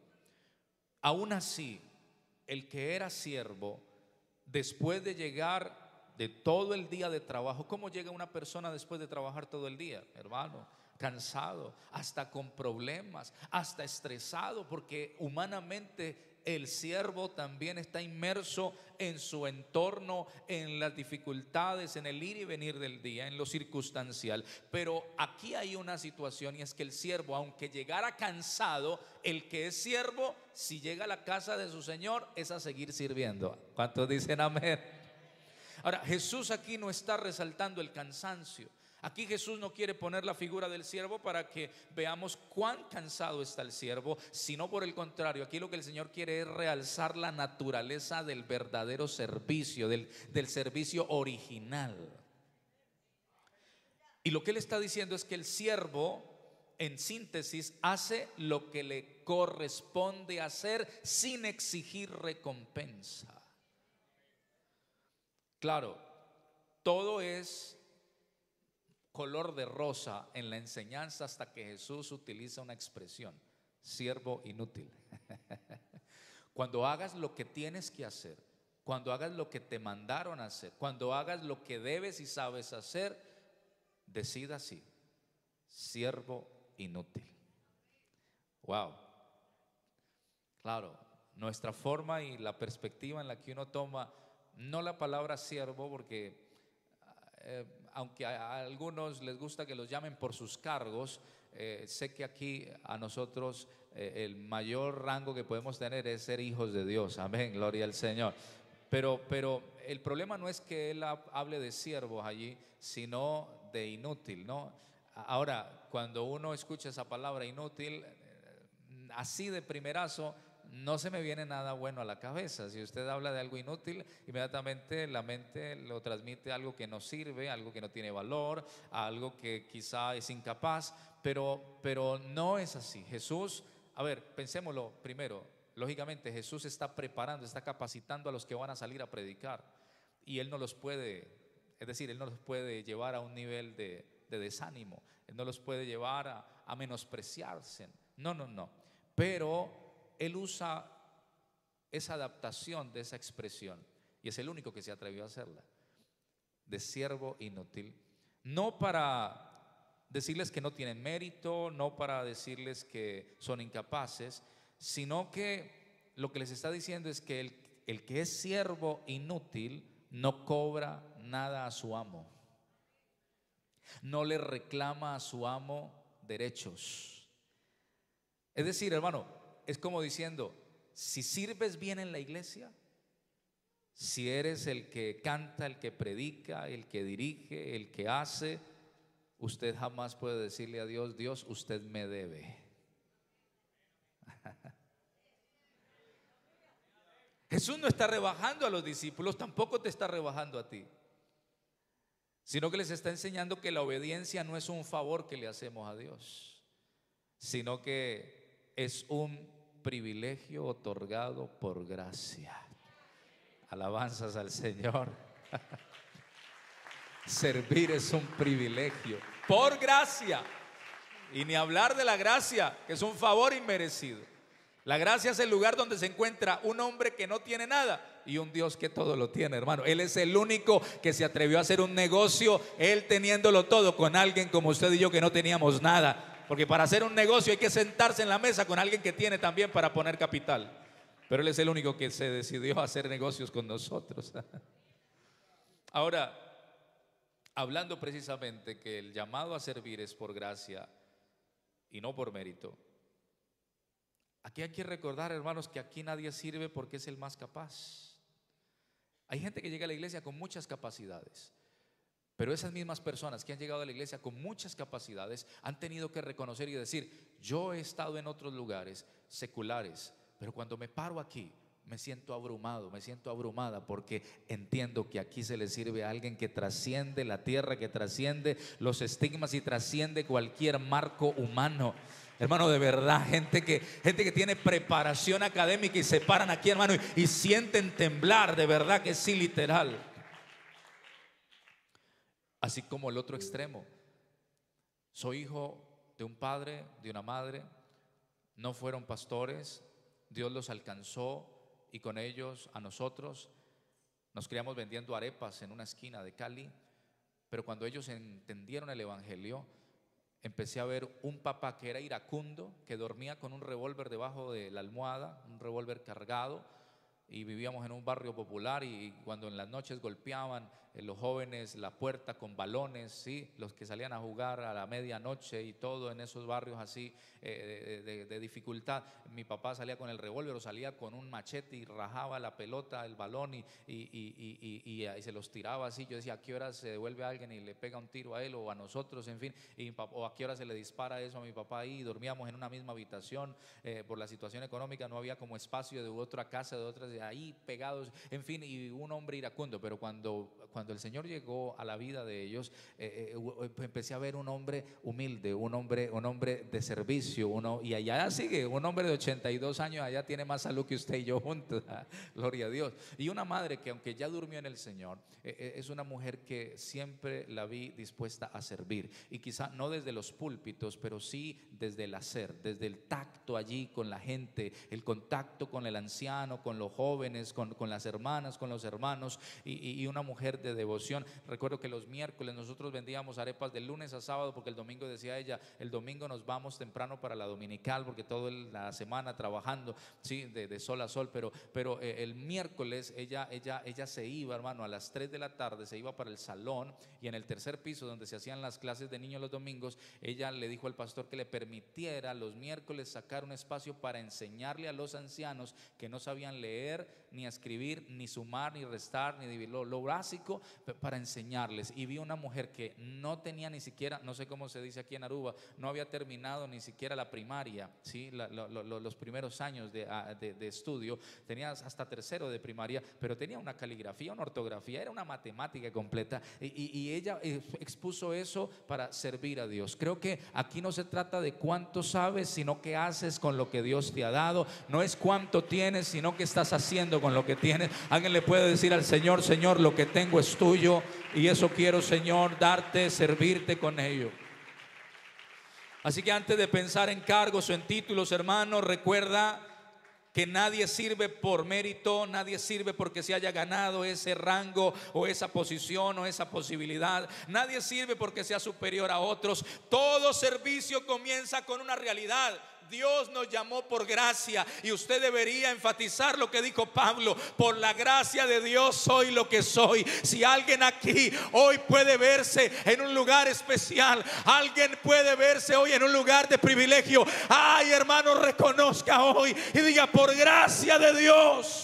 Aún así, el que era siervo, después de llegar de todo el día de trabajo, ¿cómo llega una persona después de trabajar todo el día, hermano? Cansado, hasta con problemas, hasta estresado, porque humanamente el siervo también está inmerso en su entorno, en las dificultades, en el ir y venir del día, en lo circunstancial. Pero aquí hay una situación, y es que el siervo, aunque llegara cansado, el que es siervo, si llega a la casa de su señor, es a seguir sirviendo. ¿Cuántos dicen amén? Ahora, Jesús aquí no está resaltando el cansancio. Aquí Jesús no quiere poner la figura del siervo para que veamos cuán cansado está el siervo, sino por el contrario, aquí lo que el Señor quiere es realzar la naturaleza del verdadero servicio, del servicio original. Y lo que Él está diciendo es que el siervo, en síntesis, hace lo que le corresponde hacer sin exigir recompensa. Claro, todo es color de rosa en la enseñanza hasta que Jesús utiliza una expresión: siervo inútil. Cuando hagas lo que tienes que hacer, cuando hagas lo que te mandaron a hacer, cuando hagas lo que debes y sabes hacer, decida así: siervo inútil. Wow. Claro, nuestra forma y la perspectiva en la que uno toma, no la palabra siervo, porque aunque a algunos les gusta que los llamen por sus cargos, sé que aquí a nosotros el mayor rango que podemos tener es ser hijos de Dios. Amén, gloria al Señor. Pero el problema no es que Él hable de siervos allí, sino de inútil, ¿no? Ahora, cuando uno escucha esa palabra inútil, así de primerazo, no se me viene nada bueno a la cabeza. Si usted habla de algo inútil, inmediatamente la mente lo transmite a algo que no sirve, algo que no tiene valor, a algo que quizá es incapaz, pero no es así. Jesús, a ver, pensémoslo primero. Lógicamente Jesús está preparando, está capacitando a los que van a salir a predicar, y Él no los puede, es decir, Él no los puede llevar a un nivel de desánimo, Él no los puede llevar a menospreciarse. No. Pero Él usa esa adaptación de esa expresión, y es el único que se atrevió a hacerla, de siervo inútil, no para decirles que no tienen mérito, no para decirles que son incapaces, sino que lo que les está diciendo es que el que es siervo inútil no cobra nada a su amo, no le reclama a su amo derechos. Es decir, hermano, es como diciendo, si sirves bien en la iglesia, si eres el que canta, el que predica, el que dirige, el que hace, usted jamás puede decirle a Dios: Dios, usted me debe. Jesús no está rebajando a los discípulos, tampoco te está rebajando a ti, sino que les está enseñando que la obediencia no es un favor que le hacemos a Dios, sino que es un privilegio otorgado por gracia. Alabanzas al Señor. Servir es un privilegio por gracia, y ni hablar de la gracia, que es un favor inmerecido. La gracia es el lugar donde se encuentra un hombre que no tiene nada y un Dios que todo lo tiene, hermano. Él es el único que se atrevió a hacer un negocio, él teniéndolo todo, con alguien como usted y yo que no teníamos nada. Porque para hacer un negocio hay que sentarse en la mesa con alguien que tiene también para poner capital. Pero él es el único que se decidió a hacer negocios con nosotros. Ahora, hablando precisamente que el llamado a servir es por gracia y no por mérito, aquí hay que recordar, hermanos, que aquí nadie sirve porque es el más capaz. Hay gente que llega a la iglesia con muchas capacidades, pero esas mismas personas que han llegado a la iglesia con muchas capacidades han tenido que reconocer y decir: yo he estado en otros lugares seculares, pero cuando me paro aquí me siento abrumado, me siento abrumada, porque entiendo que aquí se le sirve a alguien que trasciende la tierra, que trasciende los estigmas y trasciende cualquier marco humano. Hermano, de verdad, gente que tiene preparación académica y se paran aquí, hermano, y sienten temblar, de verdad que sí, literal. Así como el otro extremo: soy hijo de un padre, de una madre, no fueron pastores, Dios los alcanzó y con ellos a nosotros nos criamos vendiendo arepas en una esquina de Cali. Pero cuando ellos entendieron el evangelio, empecé a ver un papá que era iracundo, que dormía con un revólver debajo de la almohada, un revólver cargado, y vivíamos en un barrio popular, y cuando en las noches golpeaban los jóvenes la puerta con balones, ¿sí? Los que salían a jugar a la medianoche y todo en esos barrios así de dificultad, mi papá salía con el revólver o salía con un machete y rajaba la pelota, el balón y se los tiraba así. Yo decía: ¿a qué hora se devuelve a alguien y le pega un tiro a él o a nosotros? En fin, o a qué hora se le dispara eso a mi papá ahí. Dormíamos en una misma habitación, por la situación económica no había como espacio de otra casa, de otras, ahí pegados, en fin, y un hombre iracundo. Pero cuando el Señor llegó a la vida de ellos, empecé a ver un hombre humilde, un hombre de servicio, y allá sigue, un hombre de 82 años, allá tiene más salud que usted y yo juntos, gloria a Dios. Y una madre que, aunque ya durmió en el Señor, es una mujer que siempre la vi dispuesta a servir, y quizá no desde los púlpitos, pero sí desde el hacer, desde el tacto allí con la gente, el contacto con el anciano, con los jóvenes, con las hermanas, con los hermanos, y una mujer de devoción. Recuerdo que los miércoles nosotros vendíamos arepas de lunes a sábado, porque el domingo, decía ella, el domingo nos vamos temprano para la dominical, porque toda la semana trabajando, sí, de sol a sol, pero el miércoles ella se iba, hermano, a las 3 de la tarde se iba para el salón, y en el tercer piso donde se hacían las clases de niños los domingos, ella le dijo al pastor que le permitiera los miércoles sacar un espacio para enseñarle a los ancianos que no sabían leer ni escribir, ni sumar, ni restar, ni dividir, lo básico, para enseñarles. Y vi una mujer que no tenía ni siquiera, no sé cómo se dice aquí en Aruba, no había terminado ni siquiera la primaria, ¿sí? Los primeros años de estudio, tenía hasta tercero de primaria, pero tenía una caligrafía, una ortografía, era una matemática completa, y ella expuso eso para servir a Dios. Creo que aquí no se trata de cuánto sabes, sino qué haces con lo que Dios te ha dado. No es cuánto tienes, sino qué estás haciendo con lo que tienes. Alguien le puede decir al Señor: Señor, lo que tengo es tuyo, y eso quiero, Señor, darte, servirte con ello. Así que antes de pensar en cargos o en títulos, hermano, recuerda que nadie sirve por mérito, nadie sirve porque se haya ganado ese rango o esa posición o esa posibilidad. Nadie sirve porque sea superior a otros. Todo servicio comienza con una realidad: Dios nos llamó por gracia, y usted debería enfatizar lo que dijo Pablo: por la gracia de Dios soy lo que soy. Si alguien aquí hoy puede verse en un lugar especial, alguien puede verse hoy en un lugar de privilegio, ay, hermano, reconozca hoy y diga: por gracia de Dios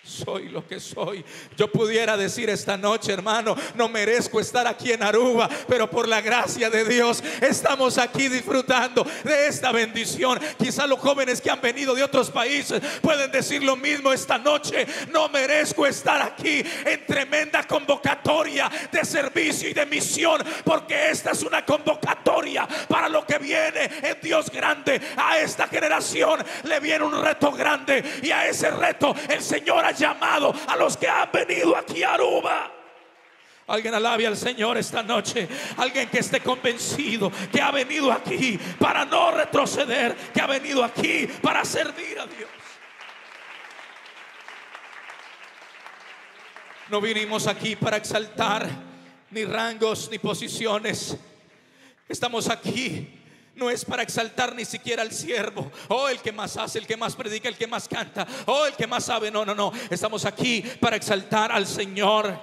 soy lo que soy. Yo pudiera decir esta noche: hermano, no merezco estar aquí en Aruba, pero por la gracia de Dios estamos aquí disfrutando de esta bendición. Quizá los jóvenes que han venido de otros países pueden decir lo mismo esta noche: no merezco estar aquí en tremenda convocatoria de servicio y de misión, porque esta es una convocatoria para lo que viene en Dios grande. A esta generación le viene un reto grande, y a ese reto el Señor ha llamado a los que han venido aquí a Aruba. Alguien alabe al Señor esta noche. Alguien que esté convencido que ha venido aquí para no retroceder, que ha venido aquí para servir a Dios. No vinimos aquí para exaltar ni rangos ni posiciones. Estamos aquí no es para exaltar ni siquiera al siervo, o el que más hace, el que más predica, el que más canta, o el que más sabe. No, no, no. Estamos aquí para exaltar al Señor.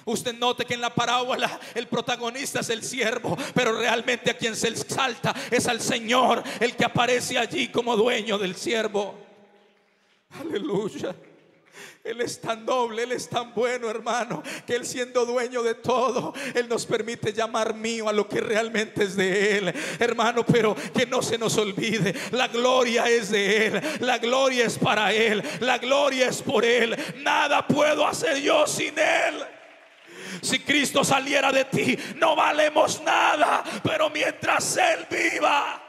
Usted note que en la parábola el protagonista es el siervo, pero realmente a quien se exalta es al Señor, el que aparece allí como dueño del siervo. Aleluya. Él es tan noble, Él es tan bueno, hermano, que Él, siendo dueño de todo, Él nos permite llamar mío a lo que realmente es de Él, hermano. Pero que no se nos olvide: la gloria es de Él, la gloria es para Él, la gloria es por Él. Nada puedo hacer yo sin Él. Si Cristo saliera de ti, no valemos nada, pero mientras Él viva.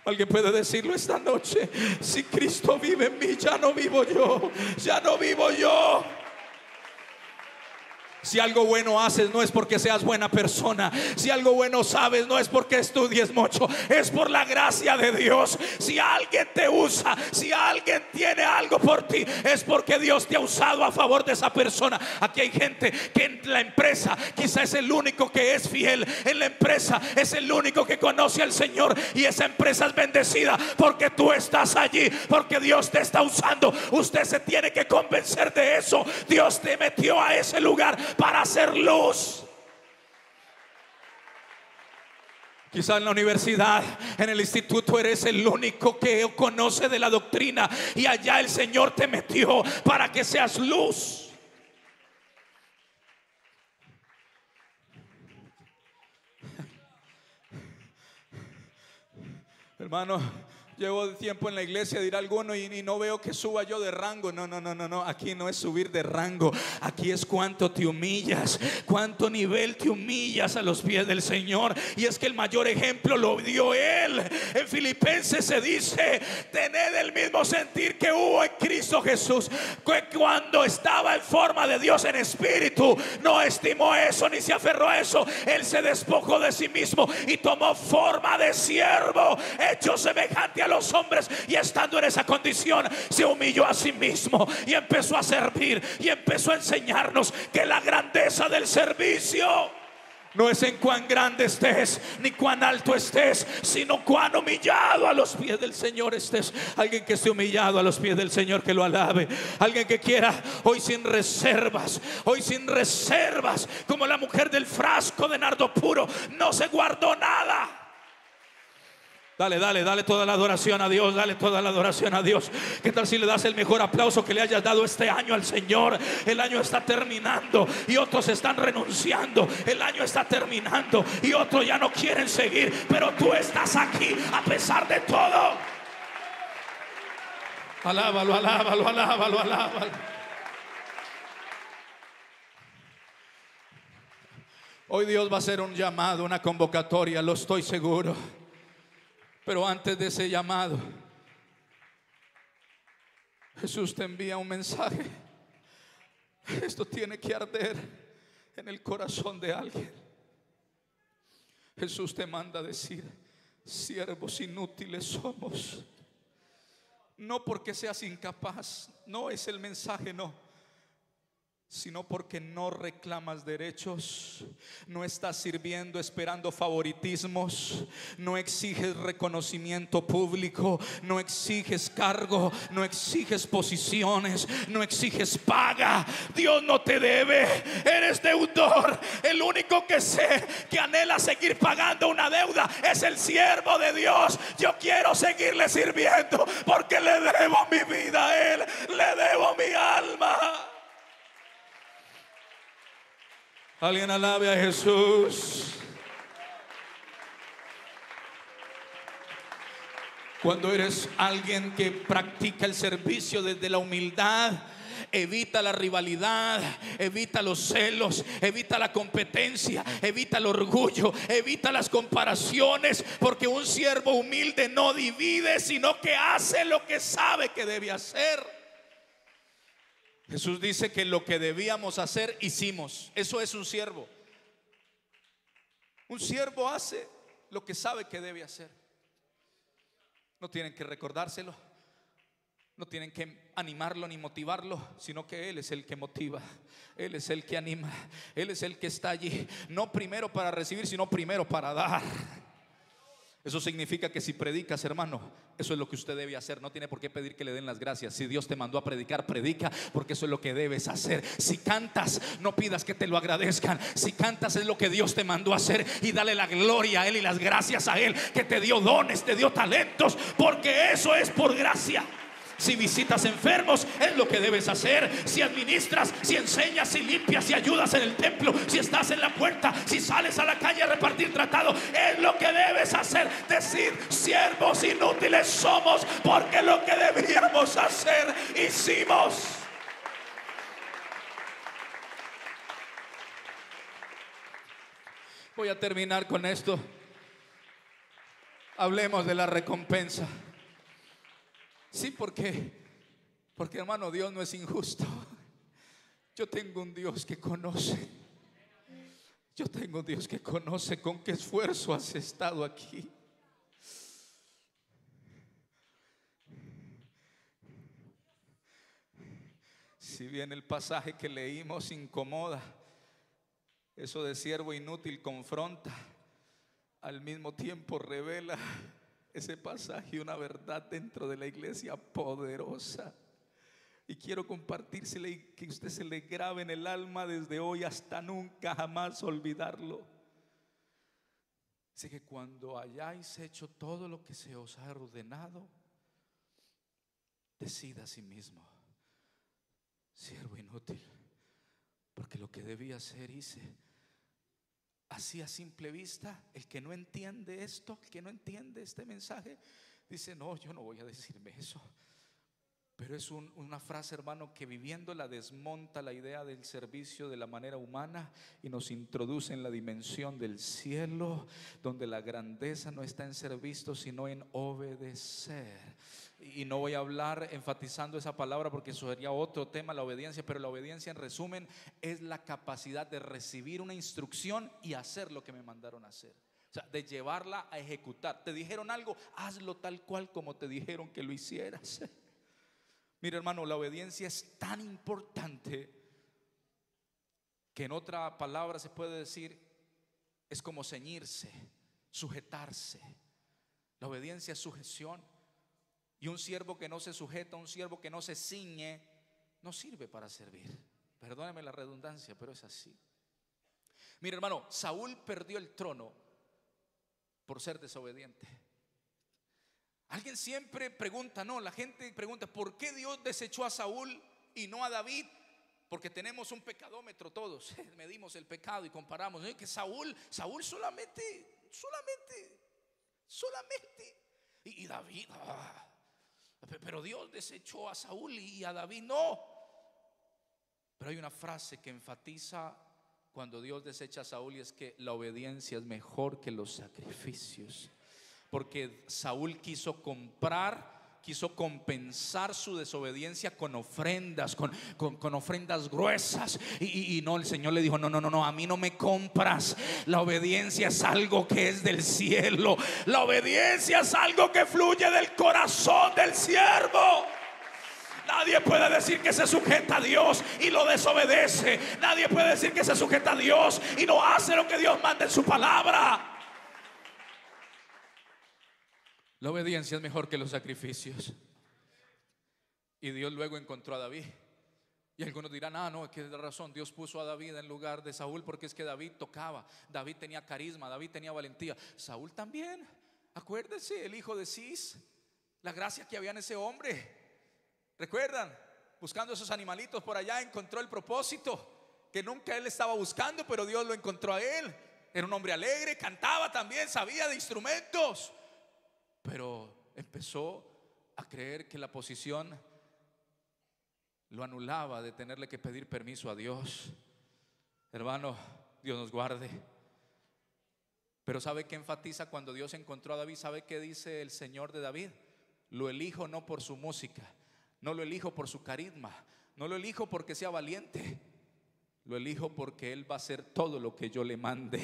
Alguien puede decirlo esta noche: si Cristo vive en mí, ya no vivo yo, ya no vivo yo. Si algo bueno haces, no es porque seas buena persona. Si algo bueno sabes, no es porque estudies mucho, es por la gracia de Dios. Si alguien te usa, si alguien tiene algo por ti, es porque Dios te ha usado a favor de esa persona. Aquí hay gente que en la empresa quizá es el único que es fiel. En la empresa es el único que conoce al Señor, y esa empresa es bendecida porque tú estás allí, porque Dios te está usando. Usted se tiene que convencer de eso. Dios te metió a ese lugar para hacer luz. Quizá en la universidad, en el instituto, eres el único que conoce de la doctrina, y allá el Señor te metió para que seas luz. Hermano, llevo tiempo en la iglesia, dirá alguno, y no veo que suba yo de rango. No. Aquí no es subir de rango. Aquí es cuánto te humillas, cuánto nivel te humillas a los pies del Señor. Y es que el mayor ejemplo lo dio Él. En Filipenses se dice: tened el mismo sentir que hubo en Cristo Jesús, que cuando estaba en forma de Dios en espíritu, no estimó eso ni se aferró a eso. Él se despojó de sí mismo y tomó forma de siervo, hecho semejante a los hombres, y estando en esa condición se humilló a sí mismo y empezó a servir, y empezó a enseñarnos que la grandeza del servicio no es en cuán grande estés ni cuán alto estés, sino cuán humillado a los pies del Señor estés. Alguien que esté humillado a los pies del Señor, que lo alabe. Alguien que quiera hoy sin reservas, como la mujer del frasco de nardo puro, no se guardó nada. Dale toda la adoración a Dios, dale toda la adoración a Dios. ¿Qué tal si le das el mejor aplauso que le hayas dado este año al Señor? El año está terminando y otros están renunciando. El año está terminando y otros ya no quieren seguir, pero tú estás aquí a pesar de todo. Alábalo. Hoy Dios va a hacer un llamado, una convocatoria, lo estoy seguro. Pero antes de ese llamado, Jesús te envía un mensaje. Esto tiene que arder en el corazón de alguien. Jesús te manda a decir: siervos inútiles somos, No porque seas incapaz, no es el mensaje, no, sino porque no reclamas derechos, no estás sirviendo esperando favoritismos, no exiges reconocimiento público, no exiges cargo, no exiges posiciones, no exiges paga. Dios no te debe, eres deudor. El único que sé que anhela seguir pagando una deuda es el siervo de Dios. Yo quiero seguirle sirviendo porque le debo mi vida a Él, le debo mi alma. Alguien alabe a Jesús. Cuando eres alguien que practica el servicio desde la humildad, evita la rivalidad, evita los celos, evita la competencia, evita el orgullo, evita las comparaciones, porque un siervo humilde no divide, sino que hace lo que sabe que debe hacer. Jesús dice que lo que debíamos hacer, hicimos. Eso es un siervo. Un siervo hace lo que sabe que debe hacer. No tienen que recordárselo, no tienen que animarlo ni motivarlo, sino que Él es el que motiva, Él es el que anima, Él es el que está allí. No primero para recibir, sino primero para dar. Eso significa que si predicas, hermano, eso es lo que usted debe hacer. No tiene por qué pedir que le den las gracias. Si Dios te mandó a predicar, predica, porque eso es lo que debes hacer. Si cantas, no pidas que te lo agradezcan. Si cantas, es lo que Dios te mandó a hacer, y dale la gloria a Él y las gracias a Él, que te dio dones, te dio talentos, porque eso es por gracia. Si visitas enfermos, es lo que debes hacer. Si administras, si enseñas, si limpias, si ayudas en el templo, si estás en la puerta, si sales a la calle a repartir tratado, es lo que debes hacer. Decir: siervos inútiles somos, porque lo que debíamos hacer, hicimos. Voy a terminar con esto. Hablemos de la recompensa. Sí, porque hermano, Dios no es injusto. Yo tengo un Dios que conoce. Yo tengo un Dios que conoce con qué esfuerzo has estado aquí. Si bien el pasaje que leímos incomoda, eso de siervo inútil confronta, al mismo tiempo revela ese pasaje una verdad dentro de la iglesia poderosa. Y quiero compartírsele y que usted se le grabe en el alma desde hoy hasta nunca jamás olvidarlo. Dice que cuando hayáis hecho todo lo que se os ha ordenado, decida a sí mismo: siervo inútil, porque lo que debía hacer hice. Así a simple vista, el que no entiende esto, el que no entiende este mensaje, dice: no, yo no voy a decirme eso. Pero es una frase, hermano, que viviéndola desmonta la idea del servicio de la manera humana y nos introduce en la dimensión del cielo, donde la grandeza no está en ser visto, sino en obedecer. Y no voy a hablar enfatizando esa palabra porque eso sería otro tema, la obediencia. Pero la obediencia, en resumen, es la capacidad de recibir una instrucción y hacer lo que me mandaron a hacer. O sea, de llevarla a ejecutar. Te dijeron algo, hazlo tal cual como te dijeron que lo hicieras. Mira, hermano, la obediencia es tan importante que en otra palabra se puede decir, es como ceñirse, sujetarse. La obediencia es sujeción. Y un siervo que no se sujeta, un siervo que no se ciñe, no sirve para servir. Perdóneme la redundancia, pero es así. Mira, hermano, Saúl perdió el trono por ser desobediente. Alguien siempre pregunta, no, la gente pregunta, ¿por qué Dios desechó a Saúl y no a David? Porque tenemos un pecadómetro todos, medimos el pecado y comparamos, ¿no? Que Saúl solamente. Y David, pero Dios desechó a Saúl y a David no. Pero hay una frase que enfatiza cuando Dios desecha a Saúl, y es que la obediencia es mejor que los sacrificios. Porque Saúl quiso comprar quiso compensar su desobediencia con ofrendas, con ofrendas gruesas. Y no, el Señor le dijo: no, a mí no me compras. La obediencia es algo que es del cielo. La obediencia es algo que fluye del corazón del siervo. Nadie puede decir que se sujeta a Dios y lo desobedece. Nadie puede decir que se sujeta a Dios y no hace lo que Dios manda en su palabra. La obediencia es mejor que los sacrificios. Y Dios luego encontró a David. Y algunos dirán: no, es que de razón Dios puso a David en lugar de Saúl, porque es que David tocaba, David tenía carisma, David tenía valentía. Saúl también, acuérdense, el hijo de Cis, la gracia que había en ese hombre. ¿Recuerdan? Buscando esos animalitos por allá, encontró el propósito que nunca él estaba buscando, pero Dios lo encontró a él. Era un hombre alegre, cantaba también, sabía de instrumentos, pero empezó a creer que la posición lo anulaba de tenerle que pedir permiso a Dios. Hermano, Dios nos guarde. Pero ¿sabe qué enfatiza cuando Dios encontró a David? ¿Sabe qué dice el Señor de David? Lo elijo no por su música, no lo elijo por su carisma, no lo elijo porque sea valiente, lo elijo porque Él va a hacer todo lo que yo le mande.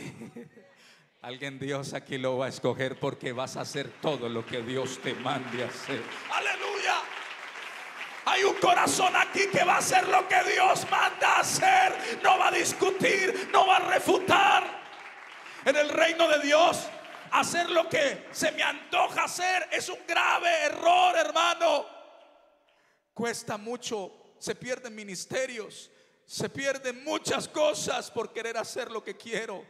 Alguien, Dios aquí lo va a escoger porque vas a hacer todo lo que Dios te mande a hacer. ¡Aleluya! Hay un corazón aquí que va a hacer lo que Dios manda a hacer. No va a discutir, no va a refutar. En el reino de Dios, hacer lo que se me antoja hacer es un grave error, hermano. Cuesta mucho, se pierden ministerios, se pierden muchas cosas por querer hacer lo que quiero.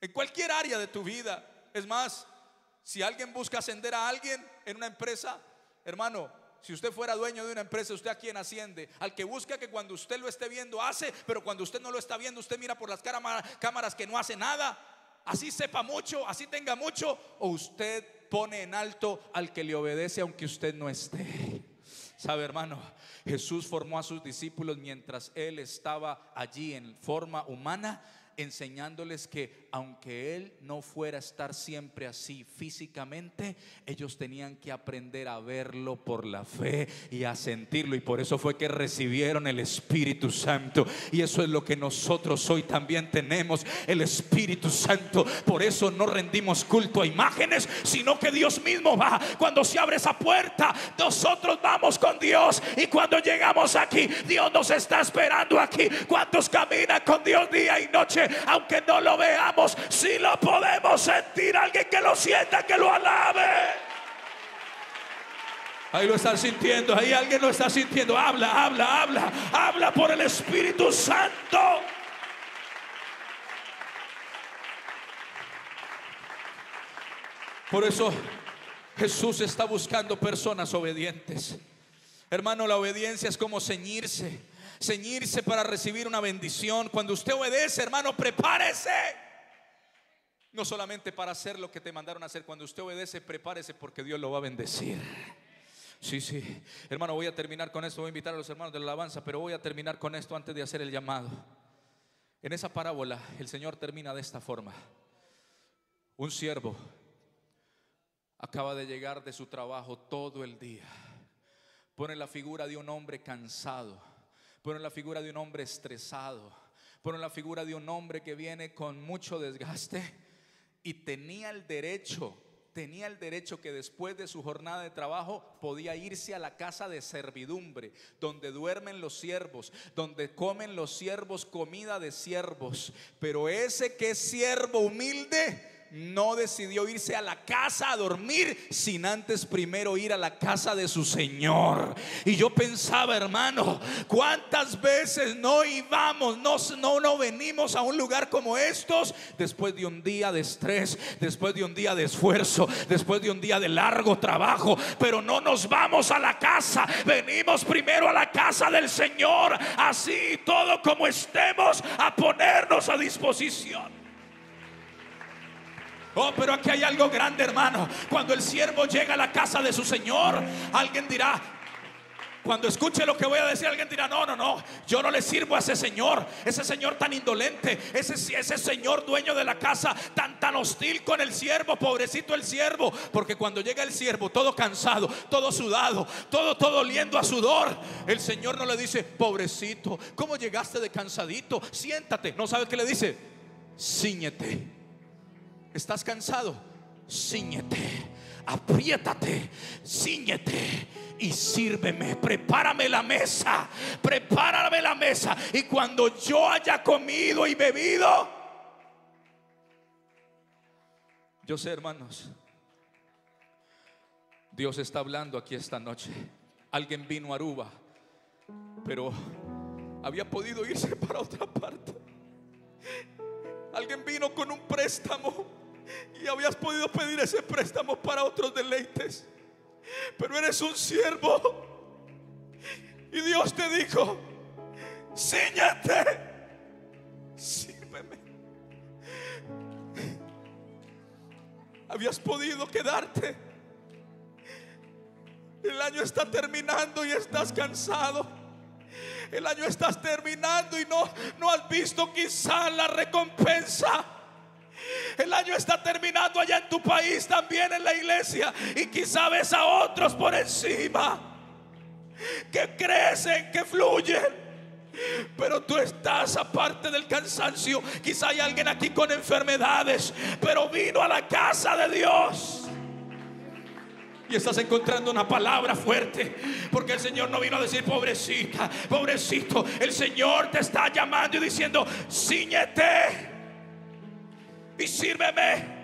En cualquier área de tu vida. Es más, si alguien busca ascender a alguien en una empresa, hermano, si usted fuera dueño de una empresa, ¿usted a quién asciende? Al que busca que cuando usted lo esté viendo hace, pero cuando usted no lo está viendo, usted mira por las cámaras que no hace nada. Así sepa mucho, así tenga mucho. O usted pone en alto al que le obedece aunque usted no esté. ¿Sabe, hermano? Jesús formó a sus discípulos mientras Él estaba allí en forma humana, enseñándoles que aunque Él no fuera a estar siempre así físicamente, ellos tenían que aprender a verlo por la fe y a sentirlo. Y por eso fue que recibieron el Espíritu Santo. Y eso es lo que nosotros hoy también tenemos, el Espíritu Santo. Por eso no rendimos culto a imágenes, sino que Dios mismo va. Cuando se abre esa puerta, nosotros vamos con Dios. Y cuando llegamos aquí, Dios nos está esperando aquí. ¿Cuántos caminan con Dios día y noche? Aunque no lo veamos, si lo podemos sentir. Alguien que lo sienta, que lo alabe. Ahí lo están sintiendo, ahí alguien lo está sintiendo. Habla por el Espíritu Santo. Por eso Jesús está buscando personas obedientes. Hermano, la obediencia es como ceñirse para recibir una bendición. Cuando usted obedece, hermano, prepárese. No solamente para hacer lo que te mandaron a hacer. Cuando usted obedece, prepárese porque Dios lo va a bendecir. Sí. Hermano, voy a terminar con esto. Voy a invitar a los hermanos de la alabanza, pero voy a terminar con esto antes de hacer el llamado. En esa parábola, el Señor termina de esta forma. Un siervo acaba de llegar de su trabajo todo el día. Pone la figura de un hombre cansado, pone la figura de un hombre estresado, pone la figura de un hombre que viene con mucho desgaste y tenía el derecho que después de su jornada de trabajo podía irse a la casa de servidumbre, donde duermen los siervos, donde comen los siervos comida de siervos. Pero ese que es siervo humilde no decidió irse a la casa a dormir sin antes primero ir a la casa de su Señor. Y yo pensaba, hermano, ¿cuántas veces no íbamos, no venimos a un lugar como estos después de un día de estrés, después de un día de esfuerzo, después de un día de largo trabajo? Pero no nos vamos a la casa, venimos primero a la casa del Señor, así todo como estemos, a ponernos a disposición. Oh, pero aquí hay algo grande, hermano. Cuando el siervo llega a la casa de su Señor, alguien dirá: Cuando escuche lo que voy a decir, alguien dirá: no, no, no, yo no le sirvo a ese señor tan indolente, ese señor dueño de la casa, tan hostil con el siervo, pobrecito el siervo. Porque cuando llega el siervo todo cansado, todo sudado, todo oliendo a sudor, el Señor no le dice: pobrecito, ¿cómo llegaste de cansadito? Siéntate. No, ¿sabe qué le dice? Cíñete. ¿Estás cansado? Cíñete. Apriétate, cíñete y sírveme. Prepárame la mesa, prepárame la mesa. Y cuando yo haya comido y bebido. Yo sé, hermanos, Dios está hablando aquí esta noche. Alguien vino a Aruba, pero había podido irse para otra parte. Alguien vino con un préstamo y habías podido pedir ese préstamo para otros deleites, pero eres un siervo y Dios te dijo: cíñate, sírveme. Habías podido quedarte. El año está terminando y estás cansado. El año está terminando y no has visto quizá la recompensa. El año está terminando allá en tu país, también en la iglesia, y quizá ves a otros por encima que crecen, que fluyen, pero tú estás aparte del cansancio. Quizá hay alguien aquí con enfermedades, pero vino a la casa de Dios y estás encontrando una palabra fuerte, porque el Señor no vino a decir: pobrecita, pobrecito. El Señor te está llamando y diciendo: cíñete y sírveme,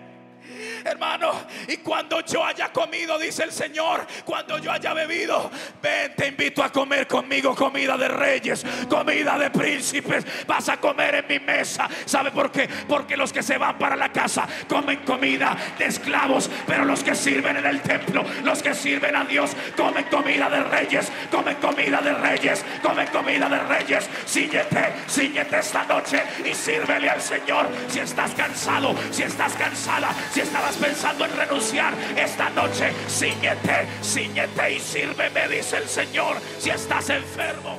hermano. Y cuando yo haya comido, dice el Señor, cuando yo haya bebido, ven, te invito a comer conmigo comida de reyes, comida de príncipes. Vas a comer en mi mesa. ¿Sabe por qué? Porque los que se van para la casa comen comida de esclavos, pero los que sirven en el templo, los que sirven a Dios, comen comida de reyes, comen comida de reyes, comen comida de reyes. Cíñete, cíñete esta noche y sírvele al Señor. Si estás cansado, si estás cansada, si estabas pensando en renunciar, esta noche cíñete, cíñete y sírveme, dice el Señor. Si estás enfermo,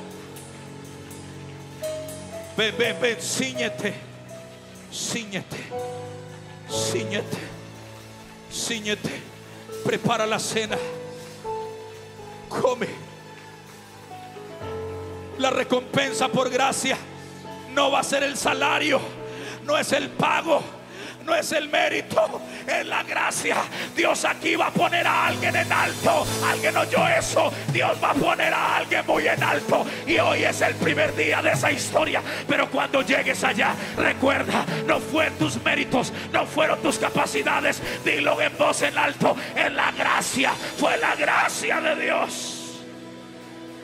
ven, cíñete, cíñete, cíñete, cíñete. Prepara la cena, come. La recompensa por gracia no va a ser el salario, no es el pago, no es el mérito, es la gracia. Dios aquí va a poner a alguien en alto. Alguien oyó eso. Dios va a poner a alguien muy en alto. Y hoy es el primer día de esa historia. Pero cuando llegues allá, recuerda, no fue tus méritos, no fueron tus capacidades. Dilo en voz en alto: es la gracia, fue la gracia de Dios.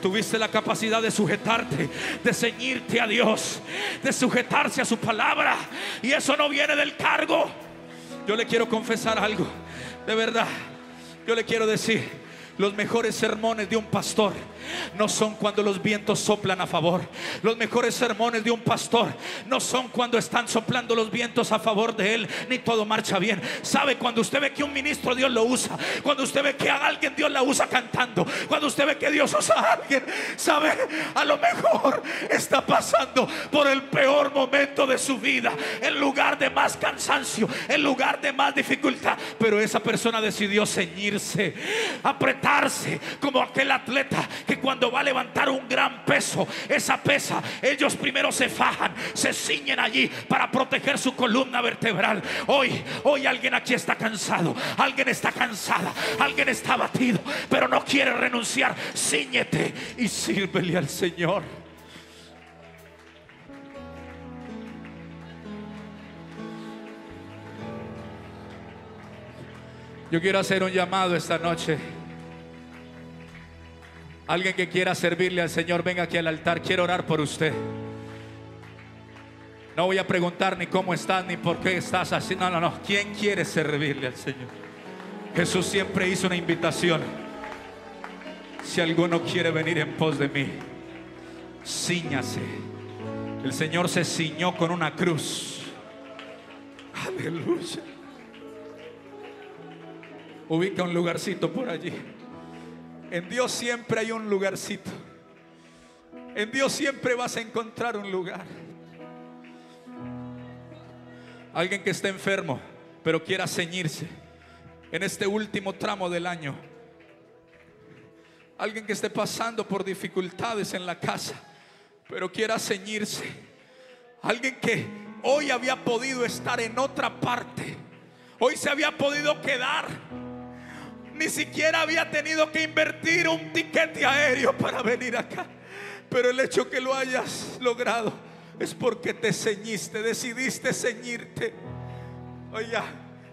Tuviste la capacidad de sujetarte, de ceñirte a Dios, de sujetarse a su palabra, y eso no viene del cargo. Yo le quiero confesar algo, de verdad. Yo le quiero decir: los mejores sermones de un pastor no son cuando los vientos soplan a favor. Los mejores sermones de un pastor no son cuando están soplando los vientos a favor de él, ni todo marcha bien. ¿Sabe? Cuando usted ve que un ministro Dios lo usa, cuando usted ve que a alguien Dios la usa cantando, cuando usted ve que Dios usa a alguien, ¿sabe? A lo mejor está pasando por el peor momento de su vida, el lugar de más cansancio, el lugar de más dificultad, pero esa persona decidió ceñirse, apretarse, como aquel atleta que cuando va a levantar un gran peso, esa pesa, ellos primero se fajan, se ciñen allí para proteger su columna vertebral. Hoy alguien aquí está cansado, alguien está cansada, alguien está abatido, pero no quiere renunciar. Cíñete y sírvele al Señor. Yo quiero hacer un llamado esta noche. Alguien que quiera servirle al Señor, venga aquí al altar. Quiero orar por usted. No voy a preguntar ni cómo estás, ni por qué estás así. No. ¿Quién quiere servirle al Señor? Jesús siempre hizo una invitación: si alguno quiere venir en pos de mí, cíñase. El Señor se ciñó con una cruz. Aleluya. Ubica un lugarcito por allí. En Dios siempre hay un lugarcito. En Dios siempre vas a encontrar un lugar. Alguien que esté enfermo, pero quiera ceñirse en este último tramo del año. Alguien que esté pasando por dificultades en la casa, pero quiera ceñirse. Alguien que hoy había podido estar en otra parte, hoy se había podido quedar, ni siquiera había tenido que invertir un tiquete aéreo para venir acá, pero el hecho que lo hayas logrado es porque te ceñiste, decidiste ceñirte. Oiga,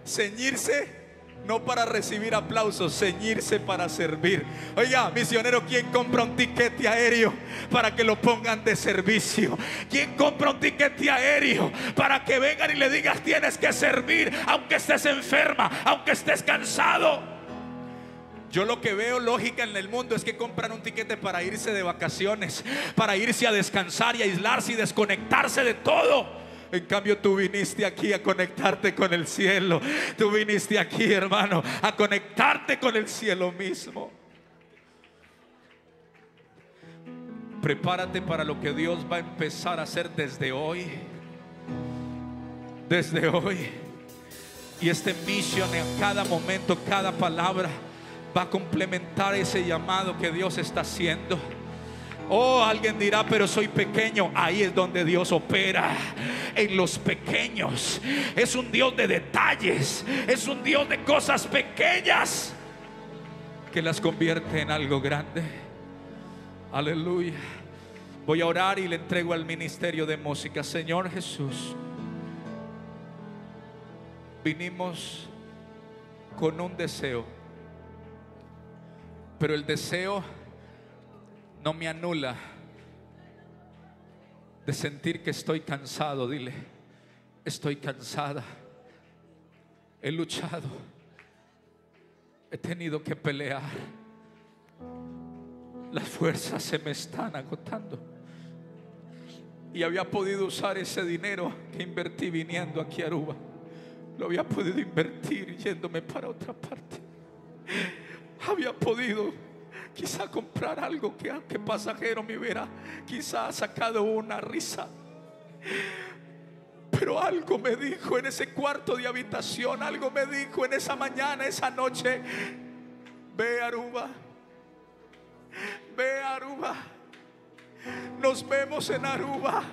ceñirse no para recibir aplausos, ceñirse para servir. Oiga, misionero, ¿quién compra un tiquete aéreo para que lo pongan de servicio? ¿Quién compra un tiquete aéreo para que vengan y le digas tienes que servir, aunque estés enferma, aunque estés cansado? Yo lo que veo lógica en el mundo es que compran un tiquete para irse de vacaciones, para irse a descansar y aislarse y desconectarse de todo. En cambio tú viniste aquí a conectarte con el cielo. Tú viniste aquí, hermano, a conectarte con el cielo mismo. Prepárate para lo que Dios va a empezar a hacer desde hoy. Desde hoy. Y este mission en cada momento, cada palabra va a complementar ese llamado que Dios está haciendo. Oh, alguien dirá, pero soy pequeño. Ahí es donde Dios opera, en los pequeños. Es un Dios de detalles, es un Dios de cosas pequeñas que las convierte en algo grande. Aleluya. Voy a orar y le entrego al ministerio de música. Señor Jesús, vinimos con un deseo, pero el deseo no me anula de sentir que estoy cansado. Dile, estoy cansada. He luchado, he tenido que pelear. Las fuerzas se me están agotando. Y había podido usar ese dinero que invertí viniendo aquí a Aruba. Lo había podido invertir yéndome para otra parte. Había podido quizá comprar algo que aunque pasajero me hubiera quizá sacado una risa. Pero algo me dijo en ese cuarto de habitación, algo me dijo en esa mañana, esa noche: ve a Aruba, ve a Aruba, nos vemos en Aruba,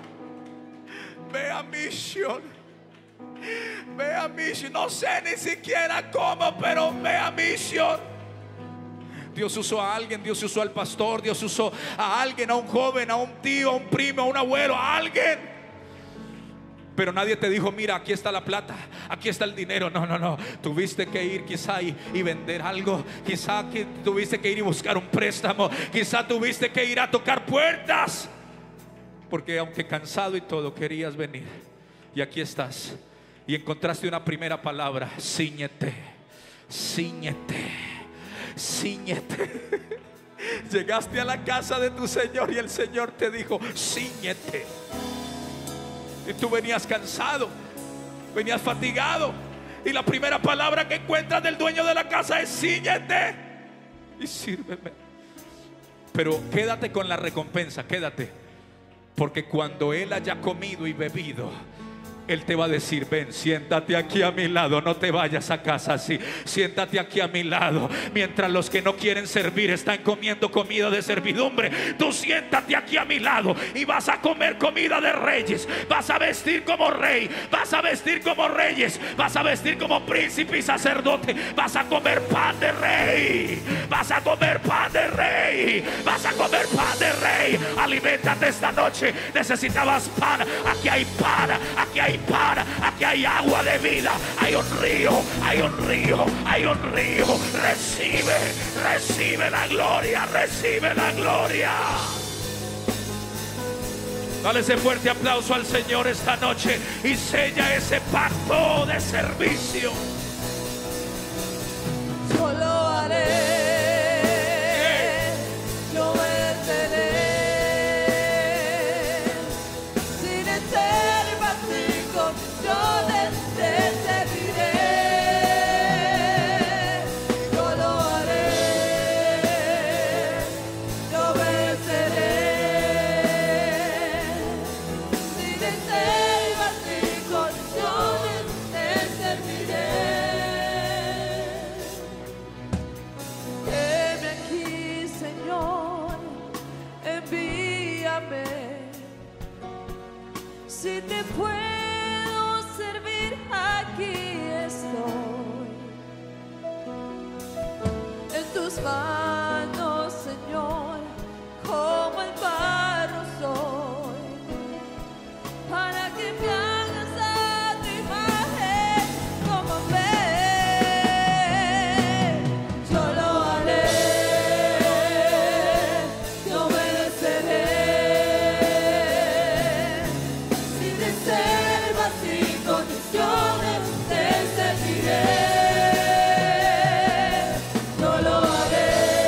ve a Mission, ve a Mission. No sé ni siquiera cómo, pero ve a Mission. Dios usó a alguien, Dios usó al pastor, Dios usó a alguien, a un joven, a un tío, a un primo, a un abuelo, a alguien. Pero nadie te dijo, mira, aquí está la plata, aquí está el dinero. No, no, no. Tuviste que ir quizá y vender algo. Quizá que tuviste que ir y buscar un préstamo. Quizá tuviste que ir a tocar puertas. Porque aunque cansado y todo, querías venir. Y aquí estás. Y encontraste una primera palabra: cíñete, cíñete. Cíñete. Llegaste a la casa de tu Señor y el Señor te dijo: cíñete. Y tú venías cansado, venías fatigado, y la primera palabra que encuentras del dueño de la casa es: cíñete y sírveme. Pero quédate con la recompensa, quédate, porque cuando Él haya comido y bebido, Él te va a decir: ven, siéntate aquí a mi lado, no te vayas a casa así. Siéntate aquí a mi lado. Mientras los que no quieren servir están comiendo comida de servidumbre, tú siéntate aquí a mi lado y vas a comer comida de reyes. Vas a vestir como rey, vas a vestir como reyes, vas a vestir como príncipe y sacerdote. Vas a comer pan de rey, vas a comer pan de rey, vas a comer pan de rey. Aliméntate esta noche. Necesitabas pan, aquí hay pan, aquí hay pan, aquí hay agua de vida, hay un río, hay un río, hay un río. Recibe, recibe la gloria, recibe la gloria. Dale ese fuerte aplauso al Señor esta noche y sella ese pacto de servicio. Yo lo haré, yo obedeceré. Yo te serviré, yo lo haré, Si te puedo servir, aquí estoy. En tus manos, Señor, como el barro soy, para que me hagas a tu imagen como ves. Yo lo haré, te obedeceré. Si te servas sin condiciones, te serviré. Yo lo haré.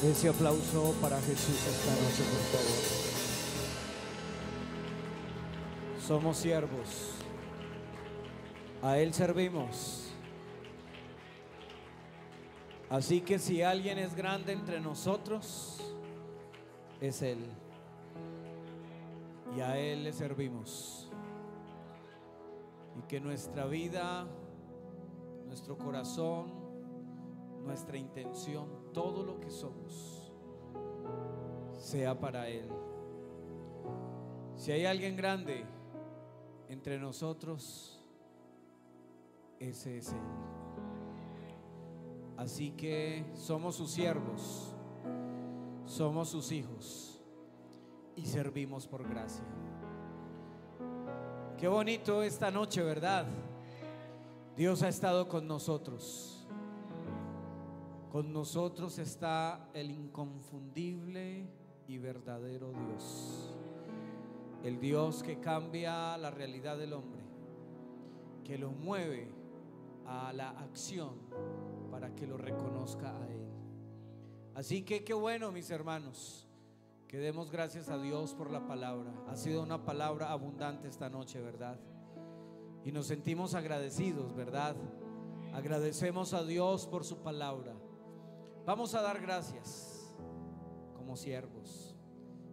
Ese aplauso para Jesús esta noche, por favor. Somos siervos. A Él servimos. Así que si alguien es grande entre nosotros, es Él. Y a Él le servimos. Y que nuestra vida, nuestro corazón, nuestra intención, todo lo que somos, sea para Él. Si hay alguien grande entre nosotros, ese es Él. Así que somos sus siervos, somos sus hijos y servimos por gracia. Qué bonito esta noche, ¿verdad? Dios ha estado con nosotros. Con nosotros está el inconfundible y verdadero Dios. El Dios que cambia la realidad del hombre, que lo mueve a la acción para que lo reconozca a Él. Así que qué bueno, mis hermanos, que demos gracias a Dios por la palabra. Ha sido una palabra abundante esta noche, ¿verdad? Y nos sentimos agradecidos, ¿verdad? Agradecemos a Dios por su palabra. Vamos a dar gracias como siervos.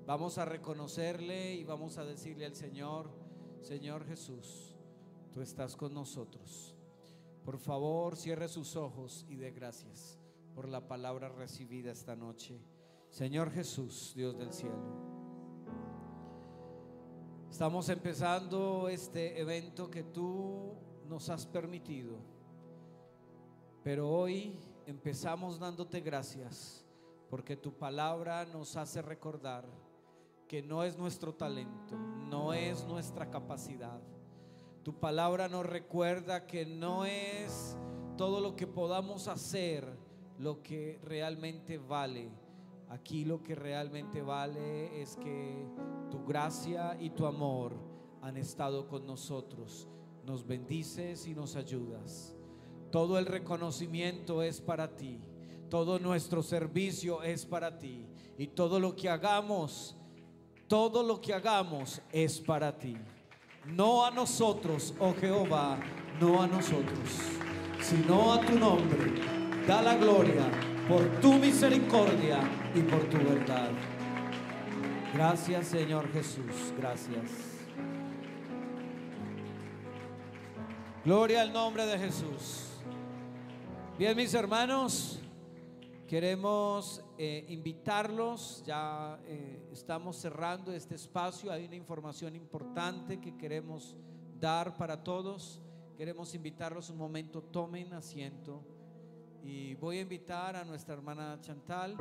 Vamos a reconocerle y vamos a decirle al Señor: Señor Jesús, tú estás con nosotros. Por favor, cierre sus ojos y dé gracias por la palabra recibida esta noche. Señor Jesús, Dios del cielo, estamos empezando este evento que tú nos has permitido, pero hoy empezamos dándote gracias porque tu palabra nos hace recordar que no es nuestro talento, no es nuestra capacidad. Tu palabra nos recuerda que no es todo lo que podamos hacer lo que realmente vale. Aquí lo que realmente vale es que tu gracia y tu amor han estado con nosotros. Nos bendices y nos ayudas. Todo el reconocimiento es para ti. Todo nuestro servicio es para ti. Y todo lo que hagamos es para ti. No a nosotros, oh Jehová, no a nosotros, sino a tu nombre. Da la gloria por tu misericordia y por tu verdad. Gracias, Señor Jesús, gracias. Gloria al nombre de Jesús. Bien, mis hermanos, queremos invitarlos. Ya estamos cerrando este espacio. Hay una información importante que queremos dar para todos. Queremos invitarlos un momento, tomen asiento. Y voy a invitar a nuestra hermana Chantal.